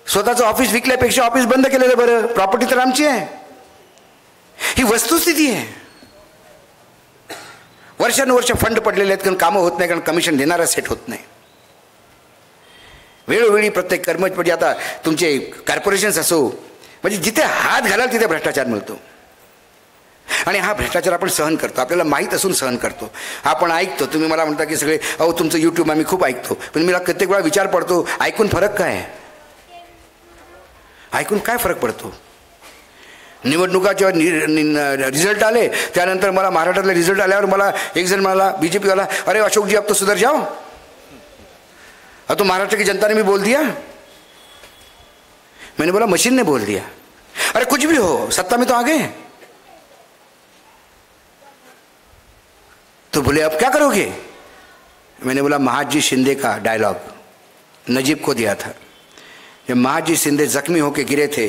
स्वतःचं ऑफिस विकल्यापेक्षा ऑफिस बंद केलेलं बरं, प्रॉपर्टी तर आमची आहे. ही वस्तुस्थिती आहे. वर्षानुवर्ष फंड पडलेले आहेत, कारण कामं होत नाही, कारण कमिशन देणारा सेट होत नाही. वेळोवेळी प्रत्येक कर्मचारी, आता तुमचे कॉर्पोरेशन्स असो, म्हणजे जिथे हात घालाल तिथे भ्रष्टाचार मिळतो. आणि हा भ्रष्टाचार आपण सहन करतो, आपल्याला माहीत असून सहन करतो. आपण ऐकतो, तुम्ही मला म्हणता की सगळे अहो तुमचं यूट्यूब आम्ही खूप ऐकतो, पण मला कित्येक वेळा विचार पडतो, ऐकून फरक काय आहे? ऐकून काय फरक पडतो? निवडणुका जेव्हा रिझल्ट आले त्यानंतर मला महाराष्ट्रातले रिझल्ट आल्यावर मला एक जण म्हणाला, बीजेपीवाला, अरे अशोक जी अब तो सुधर जाओ, अब तो महाराष्ट्र की जनता ने भी बोल दिया. मैंने बोला मशीन ने बोल दिया. अरे कुछ भी हो, सत्ता में तो आ गए. तो बोले अब क्या करोगे? मैंने बोला महाजी शिंदे का डायलॉग नजीब को दिया था. जब महाजी शिंदे जख्मी होके गिरे थे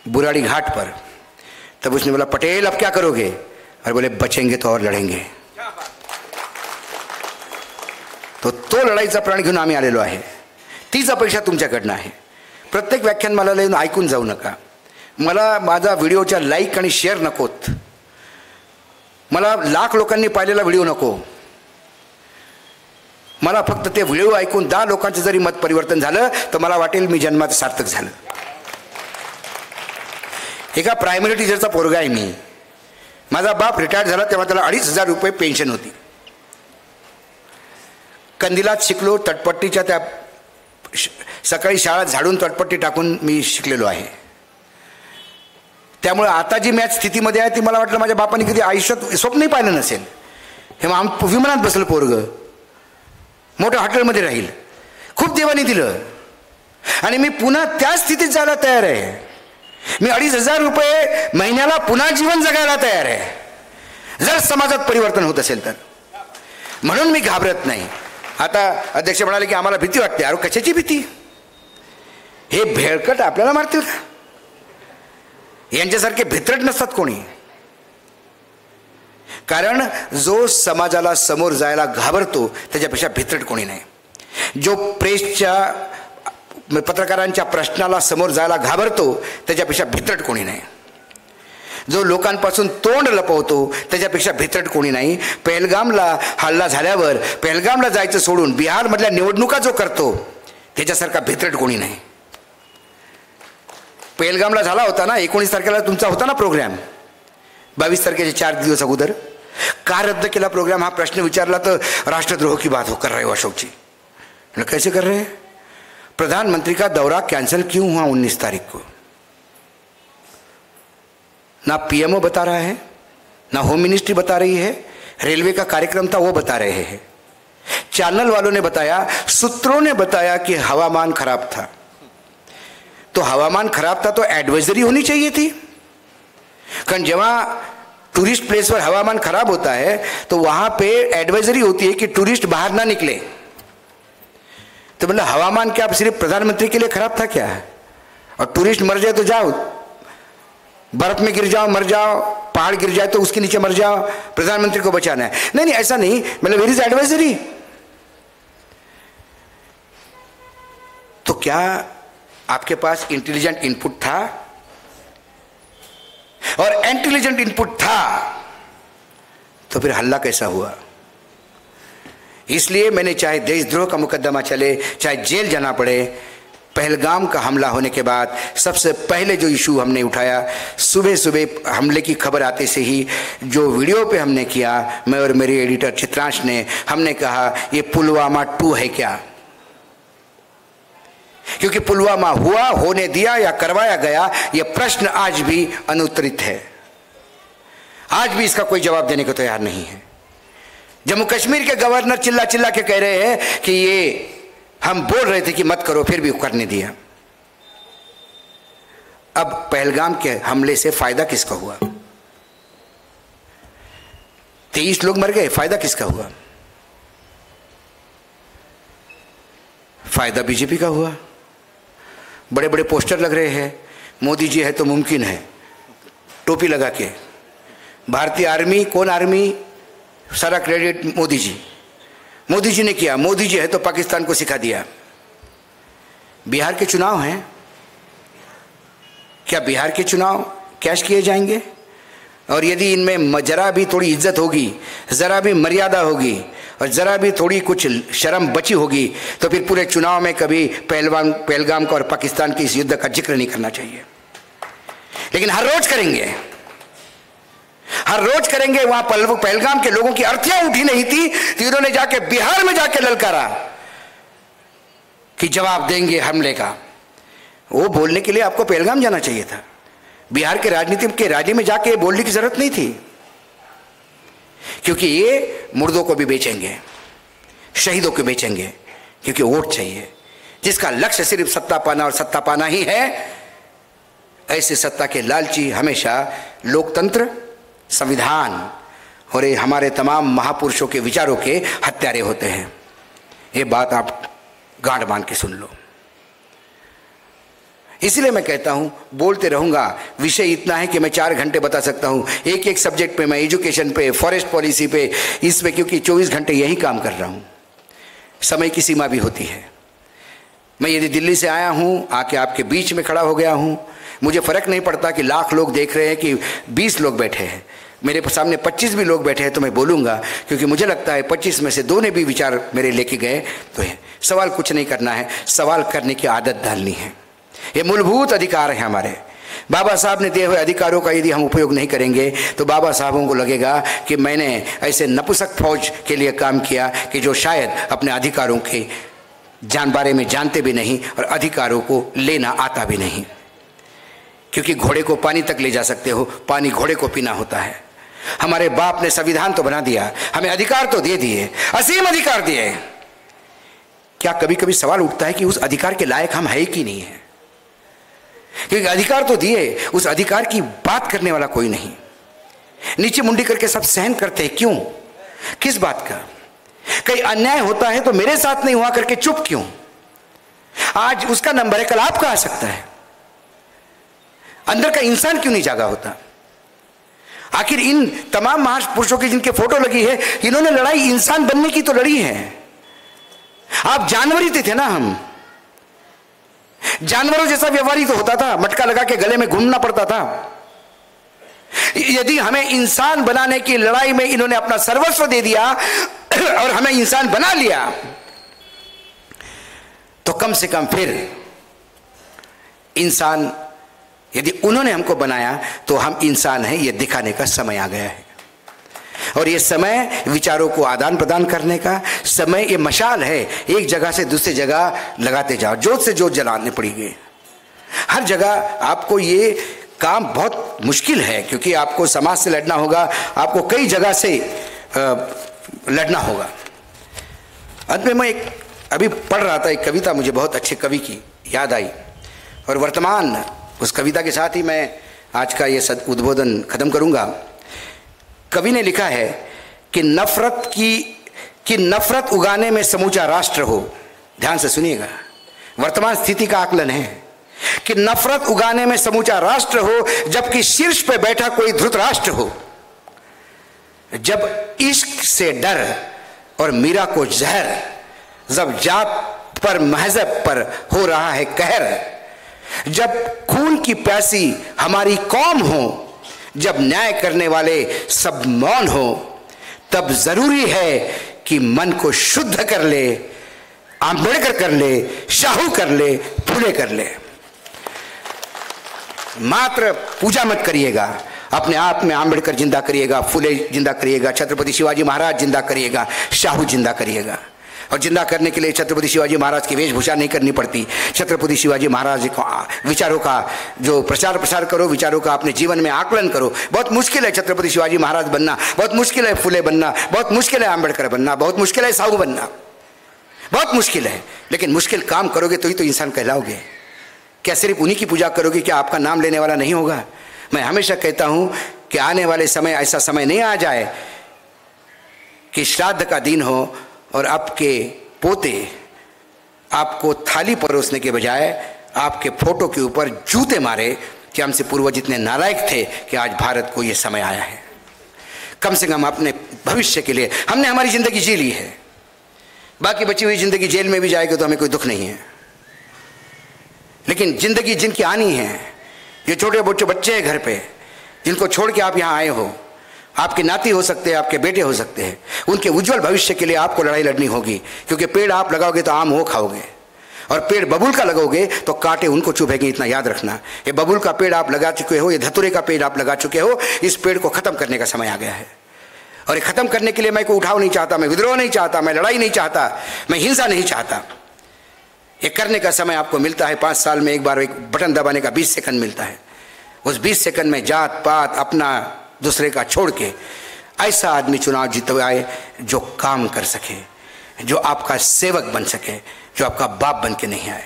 बुराड़ी घाट पर, तब उसने बोला पटेल अब क्या करोगे? और बोले बचेंगे तो और लढेंगे. तो लढाईचा प्राण घेऊन आम्ही आलेलो आहे. तीच अपेक्षा तुमच्याकडनं आहे. प्रत्येक व्याख्यानमाला येऊन ऐकून जाऊ नका. मला माझा व्हिडिओच्या लाईक आणि शेअर नकोत. मला लाख लोकांनी पाहिलेला व्हिडिओ नको. मला फक्त ते व्हिडिओ ऐकून 10 लोकांचं जरी मत परिवर्तन झालं तर मला वाटेल मी जन्मात सार्थक झालं. एका प्रायमरी टीचरचा पोरगा आहे मी. माझा बाप रिटायर्ड झाला तेव्हा त्याला 2,500 रुपये पेन्शन होती. कंदिलात शिकलो, तटपट्टीच्या त्या सकाळी शाळा झाडून तटपट्टी टाकून मी शिकलेलो आहे. त्यामुळे आता जी मॅच स्थितीमध्ये आहे ती मला वाटलं माझ्या बापाने कधी आयुष्यात स्वप्नही पाहिलं नसेल. हे मग विमानात बसलं पोरगं, मोठ्या हॉटेलमध्ये राहील, खूप देवाने दिलं, आणि मी पुन्हा त्या स्थितीत जायला तयार आहे. मी 2,500 रुपये महिन्याला पुन्हा जीवन जगायला तयार आहे, जर समाजात परिवर्तन होत असेल तर. म्हणून मी घाबरत नाही. आता अध्यक्ष म्हणाले की आम्हाला भीती वाटते. अरे कशाची भीती? हे भेळकट आपल्याला मारतील का? यांच्यासारखे भित्रट नसतात कोणी. कारण जो समाजाला समोर जायला घाबरतो त्याच्यापेक्षा भित्रट कोणी नाही. जो प्रेसच्या पत्रकारांच्या प्रश्नाला समोर जायला घाबरतो त्याच्यापेक्षा भित्रट कोणी नाही. जो लोकांपासून तोंड लपवतो त्याच्यापेक्षा भित्रट कोणी नाही. पहलगामला हल्ला झाल्यावर पहलगामला जायचं सोडून बिहारमधल्या निवडणुका जो करतो त्याच्यासारखा भित्रट कोणी नाही. पहलगामला झाला होता ना, 19 तारखेला तुमचा होता ना प्रोग्राम, 22 तारखेच्या 4 दिवस अगोदर. का रद्द केला प्रोग्राम हा प्रश्न विचारला तर राष्ट्रद्रोह की बात हो कर रहे हो अशोक जी. कैसे कर रहे हैं? प्रधानमंत्री का दौरा कैंसिल क्यों हुआ 19 तारीख को? ना पीएमओ बता रहा है, ना होम मिनिस्ट्री बता रही है, रेलवे का कार्यक्रम था वो बता रहे हैं. चैनल वालों ने बताया, सूत्रों ने बताया कि हवामान खराब था. तो हवामान खराब था तो एडवाइजरी होनी चाहिए थी. कारण जेव्हा टूरिस्ट प्लेस पर हवामान खराब होता है तो वहां पे एडवाइजरी होती है कि टूरिस्ट बाहर ना निकले. तो मतलब हवामान क्या सिर्फ प्रधानमंत्री के लिए खराब था क्या? और टूरिस्ट मर जाए तो जाओ, बर्फ में गिर जाओ मर जाओ, पहाड़ गिर जाए तो उसके नीचे मर जाओ, प्रधानमंत्री को बचाना है. नहीं नहीं, ऐसा नहीं. मतलब वेयर इज एडवाइजरी. तो क्या आपके पास इंटेलिजेंट इनपुट था? और इंटेलिजेंट इनपुट था तो फिर हल्ला कैसा हुआ? इसलिए मैंने चाहे देशद्रोह का मुकदमा चले, चाहे जेल जाना पड़े, पहलगाम का हमला होने के बाद सबसे पहले जो इशू हमने उठाया, सुबह सुबह हमले की खबर आते से ही जो वीडियो पे हमने किया, मैं और मेरे एडिटर चित्रांश ने, हमने कहा ये पुलवामा 2 है क्या? क्योंकि पुलवामा हुआ, होने दिया या करवाया गया, यह प्रश्न आज भी अनुत्तरित है. आज भी इसका कोई जवाब देने को तैयार नहीं है. जम्मू कश्मीर के गवर्नर चिल्ला चिल्ला के कह रहे हैं कि ये हम बोल रहे थे कि मत करो, फिर भी करने दिया. अब पहलगाम के हमले से फायदा किसका हुआ? 23 लोग मर गए, फायदा किसका हुआ? फायदा बीजेपी का हुआ. बड़े बड़े पोस्टर लग रहे हैं, मोदी जी है तो मुमकिन है, टोपी लगा के. भारतीय आर्मी, कौन आर्मी? सारा क्रेडिट मोदी जी. मोदी जी ने किया, मोदी जी है तो पाकिस्तान को सिखा दिया. बिहार के चुनाव हैं, क्या बिहार के चुनाव कैश किए जाएंगे? और यदि इनमें जरा भी थोड़ी इज्जत होगी, ज़रा भी मर्यादा होगी और ज़रा भी थोड़ी कुछ शर्म बची होगी तो फिर पूरे चुनाव में कभी पहलगाम का और पाकिस्तान के इस युद्ध का जिक्र नहीं करना चाहिए। लेकिन हर रोज करेंगे, हर रोज करेंगे। वहां पहलगाम के लोगों की अर्थीयां उठी नहीं थी तो इन्होंने जाके बिहार में जाके ललकारा कि जवाब देंगे हमले का। वो बोलने के लिए आपको पहलगाम जाना चाहिए था। बिहार के राजनीति के राज्य में जाके बोलने की जरूरत नहीं थी, क्योंकि ये मुर्दों को भी बेचेंगे, शहीदों को बेचेंगे, क्योंकि वोट चाहिए। जिसका लक्ष्य सिर्फ सत्ता पाना और सत्ता पाना ही है, ऐसे सत्ता के लालची हमेशा लोकतंत्र, संविधान और ये हमारे तमाम महापुरुषों के विचारों के हत्यारे होते हैं। ये बात आप गांठ बांध के सुन लो। इसलिए मैं कहता हूं, बोलते रहूंगा। विषय इतना है कि मैं 4 घंटे बता सकता हूं एक एक सब्जेक्ट पे। मैं एजुकेशन पे, फॉरेस्ट पॉलिसी पे, इस पे, क्योंकि 24 घंटे यही काम कर रहा हूं। समय की सीमा भी होती है। मैं यदि दिल्ली से आया हूं, आके आपके बीच में खड़ा हो गया हूं, मुझे फर्क नहीं पड़ता कि लाख लोग देख रहे हैं कि 20 लोग बैठे हैं। मेरे सामने 25 भी लोग बैठे हैं तो मैं बोलूंगा, क्योंकि मुझे लगता है 25 में से 2 ने भी विचार मेरे लेके गए तो है। सवाल कुछ नहीं करना है, सवाल करने की आदत डालनी है। ये मूलभूत अधिकार है हमारे। बाबा साहब ने दिए हुए अधिकारों का यदि हम उपयोग नहीं करेंगे तो बाबा साहबों को लगेगा कि मैंने ऐसे नपुंसक फौज के लिए काम किया कि जो शायद अपने अधिकारों के बारे में जानते भी नहीं और अधिकारों को लेना आता भी नहीं। क्योंकि घोड़े को पानी तक ले जा सकते हो, पानी घोड़े को पीना होता है। हमारे बाप ने संविधान तो बना दिया, हमें अधिकार तो दे दिए, असीम अधिकार दिए। क्या कभी कभी सवाल उठता है कि उस अधिकार के लायक हम है कि नहीं है? क्योंकि अधिकार तो दिए, उस अधिकार की बात करने वाला कोई नहीं। नीचे मुंडी करके सब सहन करते हैं, क्यों? किस बात का? कहीं अन्याय होता है तो मेरे साथ नहीं हुआ करके चुप क्यों? आज उसका नंबर है, कल आपका आ सकता है। अंदर का इंसान क्यों नहीं जागा होता? आखिर इन तमाम महापुरुषों की जिनके फोटो लगी है, इन्होंने लड़ाई इंसान बनने की तो लड़ी है। आप जानवरी थे ना, हम जानवरों जैसा व्यवहार ही तो होता था, मटका लगा के गले में घूमना पड़ता था। यदि हमें इंसान बनाने की लड़ाई में इन्होंने अपना सर्वस्व दे दिया और हमें इंसान बना लिया, तो कम से कम फिर इंसान, यदि उन्होंने हमको बनाया तो हम इंसान हैं, यह दिखाने का समय आ गया है। और ये समय विचारों को आदान प्रदान करने का समय, ये मशाल है, एक जगह से दूसरी जगह लगाते जाओ, जोत से जोत जलाने पड़ेगी। हर जगह आपको ये काम बहुत मुश्किल है, क्योंकि आपको समाज से लड़ना होगा, आपको कई जगह से लड़ना होगा। अंत में मैं अभी पढ़ रहा था, एक कविता मुझे बहुत अच्छे कवि की याद आई, और वर्तमान उस कविता के साथ ही मैं आज का ये उद्बोधन खत्म करूंगा। कवि ने लिखा है कि नफरत उगाने में समूचा राष्ट्र हो। ध्यान से सुनिएगा, वर्तमान स्थिति का आकलन है कि नफरत उगाने में समूचा राष्ट्र हो, जबकि शीर्ष पे बैठा कोई धृतराष्ट्र हो। जब इश्क से डर और मीरा को जहर, जब जात पर महजब पर हो रहा है कहर, जब खून की प्यासी हमारी कौम हो, जब न्याय करने वाले सब मौन हो, तब जरूरी है कि मन को शुद्ध कर ले, आंबेडकर कर ले, शाहू कर ले, फुले कर ले। मात्र पूजा मत करिएगा, अपने आप में आंबेडकर जिंदा करिएगा, फुले जिंदा करिएगा, छत्रपति शिवाजी महाराज जिंदा करिएगा, शाहू जिंदा करिएगा। और जिंदा करने के लिए छत्रपति शिवाजी महाराज की वेशभूषा नहीं करनी पड़ती। छत्रपति शिवाजी महाराज विचारों का जो प्रसार करो, विचारों का अपने जीवन में आकलन करो। बहुत मुश्किल है छत्रपति शिवाजी महाराज बनना, बहुत मुश्किल है फुले बनना, बहुत मुश्किल है आंबेडकर बनना, बहुत मुश्किल है साहू बनना, बहुत मुश्किल है। लेकिन मुश्किल काम करोगे तो ही तो इंसान कहलाओगे। क्या सिर्फ उन्हीं की पूजा करोगे, क्या आपका नाम लेने वाला नहीं होगा? मैं हमेशा कहता हूं कि आने वाले समय ऐसा समय नहीं आ जाए कि श्राद्ध का दिन हो और आपके पोते आपको थाली परोसने के बजाय आपके फोटो के ऊपर जूते मारे कि हमसे पूर्वज इतने नालायक थे कि आज भारत को यह समय आया है। कम से कम अपने भविष्य के लिए हमने हमारी जिंदगी जी ली है, बाकी बची हुई जिंदगी जेल में भी जाएगी तो हमें कोई दुख नहीं है। लेकिन जिंदगी जिनकी आनी है, ये छोटे बच्चे हैं घर पे, जिनको छोड़ के आप यहाँ आए हो, आपके नाती हो सकते हैं, आपके बेटे हो सकते हैं, उनके उज्जवल भविष्य के लिए आपको लड़ाई लड़नी होगी। क्योंकि पेड़ आप लगाओगे तो आम वो खाओगे, और पेड़ बबूल का लगाओगे तो कांटे उनको चुभेंगे, इतना याद रखना। ये बबूल का पेड़ आप लगा चुके हो, ये धतूरे का पेड़ आप लगा चुके हो, इस पेड़ को खत्म करने का समय आ गया है। और ये खत्म करने के लिए मैं कोई उठाव नहीं चाहता, मैं विद्रोह नहीं चाहता, मैं लड़ाई नहीं चाहता, मैं हिंसा नहीं चाहता। ये करने का समय आपको मिलता है 5 साल में एक बार, एक बटन दबाने का 20 सेकंड मिलता है। उस 20 सेकंड में जात पात अपना दूसरे का छोड़ के ऐसा आदमी चुनाव जितवाए जो काम कर सके, जो आपका सेवक बन सके, जो आपका बाप बन के नहीं आए।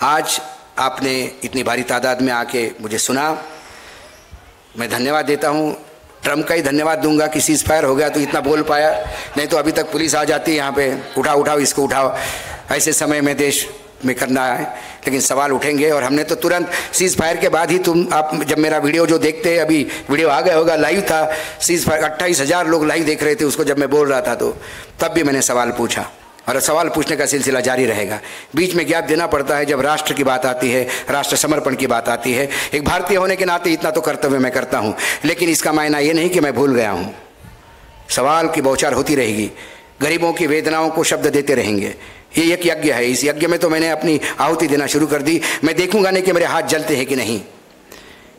आज आपने इतनी भारी तादाद में आके मुझे सुना, मैं धन्यवाद देता हूँ। ट्रम्प का ही धन्यवाद दूंगा कि सीज फायर हो गया तो इतना बोल पाया, नहीं तो अभी तक पुलिस आ जाती है यहाँ पे, उठाओ इसको उठाओ। ऐसे समय में देश में करना है, लेकिन सवाल उठेंगे। और हमने तो तुरंत सीज फायर के बाद ही, आप जब मेरा वीडियो जो देखते हैं, अभी वीडियो आ गया होगा, लाइव था सीज फायर, 28,000 लोग लाइव देख रहे थे उसको जब मैं बोल रहा था, तो तब भी मैंने सवाल पूछा और सवाल पूछने का सिलसिला जारी रहेगा। बीच में गैप देना पड़ता है जब राष्ट्र की बात आती है, राष्ट्र समर्पण की बात आती है। एक भारतीय होने के नाते इतना तो कर्तव्य मैं करता हूँ, लेकिन इसका मायना ये नहीं कि मैं भूल गया हूँ। सवाल की बौछार होती रहेगी, गरीबों की वेदनाओं को शब्द देते रहेंगे। ये एक यज्ञ है, इस यज्ञ में तो मैंने अपनी आहुति देना शुरू कर दी। मैं देखूंगा नहीं कि मेरे हाथ जलते हैं कि नहीं,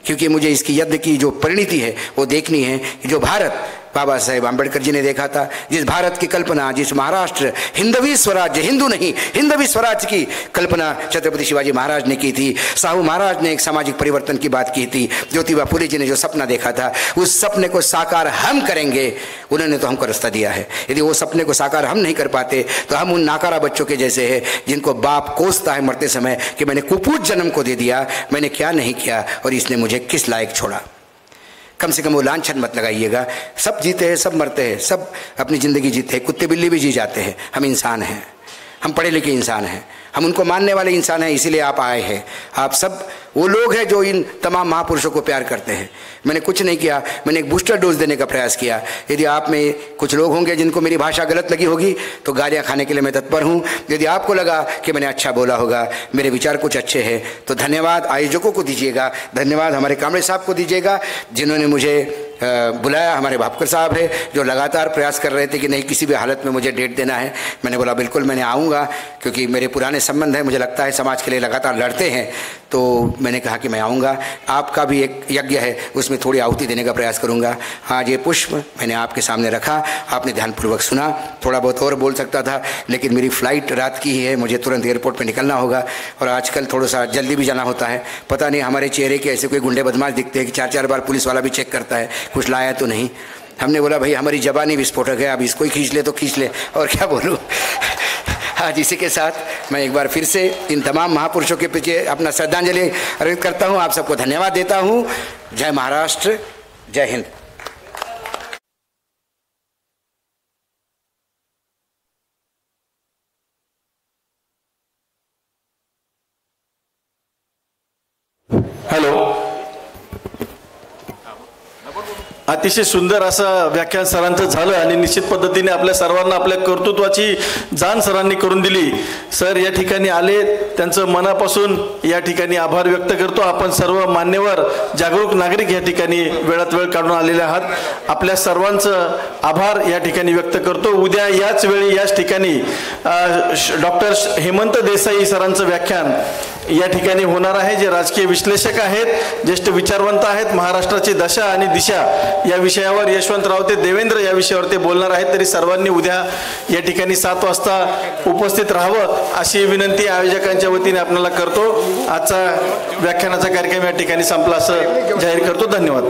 क्योंकि मुझे इसकी यज्ञ की जो परिणति है वो देखनी है कि जो भारत बाबा साहेब आम्बेडकर जी ने देखा था, जिस भारत की कल्पना, जिस महाराष्ट्र हिंदवी स्वराज्य, हिंदू नहीं हिंदवी स्वराज्य की कल्पना छत्रपति शिवाजी महाराज ने की थी। साहू महाराज ने एक सामाजिक परिवर्तन की बात की थी। ज्योतिबा फुले जी ने जो सपना देखा था, उस सपने को साकार हम करेंगे। उन्होंने तो हमको रास्ता दिया है। यदि वो सपने को साकार हम नहीं कर पाते तो हम उन नाकारा बच्चों के जैसे हैं जिनको बाप कोसता है मरते समय कि मैंने कुपूत जन्म को दे दिया, मैंने क्या नहीं किया और इसने मुझे किस लायक छोड़ा। कम से कम वो लांछन मत लगाइएगा। सब जीते हैं, सब मरते हैं, सब अपनी ज़िंदगी जीते हैं, कुत्ते बिल्ली भी जी जाते हैं। हम इंसान हैं, हम पढ़े लिखे इंसान हैं, हम उनको मानने वाले इंसान हैं। इसीलिए आप आए हैं। आप सब वो लोग हैं जो इन तमाम महापुरुषों को प्यार करते हैं। मैंने कुछ नहीं किया, मैंने एक बूस्टर डोज देने का प्रयास किया। यदि आप में कुछ लोग होंगे जिनको मेरी भाषा गलत लगी होगी तो गालियाँ खाने के लिए मैं तत्पर हूँ। यदि आपको लगा कि मैंने अच्छा बोला होगा, मेरे विचार कुछ अच्छे हैं, तो धन्यवाद आयोजकों को दीजिएगा, धन्यवाद हमारे कामरे साहब को दीजिएगा जिन्होंने मुझे बुलाया। हमारे भापकर साहब है जो लगातार प्रयास कर रहे थे कि नहीं किसी भी हालत में मुझे डेट देना है। मैंने बोला बिल्कुल मैंने आऊँगा, क्योंकि मेरे पुराने संबंध हैं, मुझे लगता है समाज के लिए लगातार लड़ते हैं, तो मैंने कहा कि मैं आऊँगा। आपका भी एक यज्ञ है, उसमें थोड़ी आहुति देने का प्रयास करूँगा। आज ये पुष्प मैंने आपके सामने रखा, आपने ध्यानपूर्वक सुना। थोड़ा बहुत और बोल सकता था, लेकिन मेरी फ़्लाइट रात की ही है, मुझे तुरंत एयरपोर्ट पर निकलना होगा और आजकल थोड़ा सा जल्दी भी जाना होता है। पता नहीं हमारे चेहरे के ऐसे कोई गुंडे बदमाश दिखते हैं कि 4-4 बार पुलिस वाला भी चेक करता है कुछ लाया तो नहीं। हमने बोला भाई हमारी ज़बानी विस्फोटक है, अब इसको ही खींच ले तो खींच ले, और क्या बोलूँ। आज इसी के साथ मैं एक बार फिर से इन तमाम महापुरुषों के पीछे अपना श्रद्धांजलि अर्पित करता हूँ। आप सबको धन्यवाद देता हूँ। जय महाराष्ट्र, जय हिंद। हॅलो, अतिशय सुंदर असं व्याख्यान सरांचं झालं आणि निश्चित पद्धतीने आपल्या सर्वांना आपल्या कर्तृत्वाची जाण सरांनी करून दिली। सर या ठिकाणी आले, त्यांचं मनापासून या ठिकाणी आभार व्यक्त करतो। आपण सर्व मान्यवर जागरूक नागरिक या ठिकाणी वेळात वेळ काढून आलेले आहात। आपल्या सर्वांचं आभार या ठिकाणी व्यक्त करतो। उद्या याच वेळी याच ठिकाणी डॉक्टर हेमंत देसाई सरांचं व्याख्यान या ठिकाणी होणार आहे, जे राजकीय विश्लेषक आहेत, ज्येष्ठ विचारवंत आहेत। महाराष्ट्राची दशा आणि दिशा या विषयावर यशवंतराव ते देवेंद्र या विषयावर ते बोलणार आहेत। तरी सर्वांनी उद्या या ठिकाणी 7 वाजता उपस्थित राहावं अशी विनंती आयोजकांच्या वतीने आपल्याला करतो। आजचा व्याख्यानाचा कार्यक्रम या ठिकाणी संपला असं जाहीर करतो। धन्यवाद।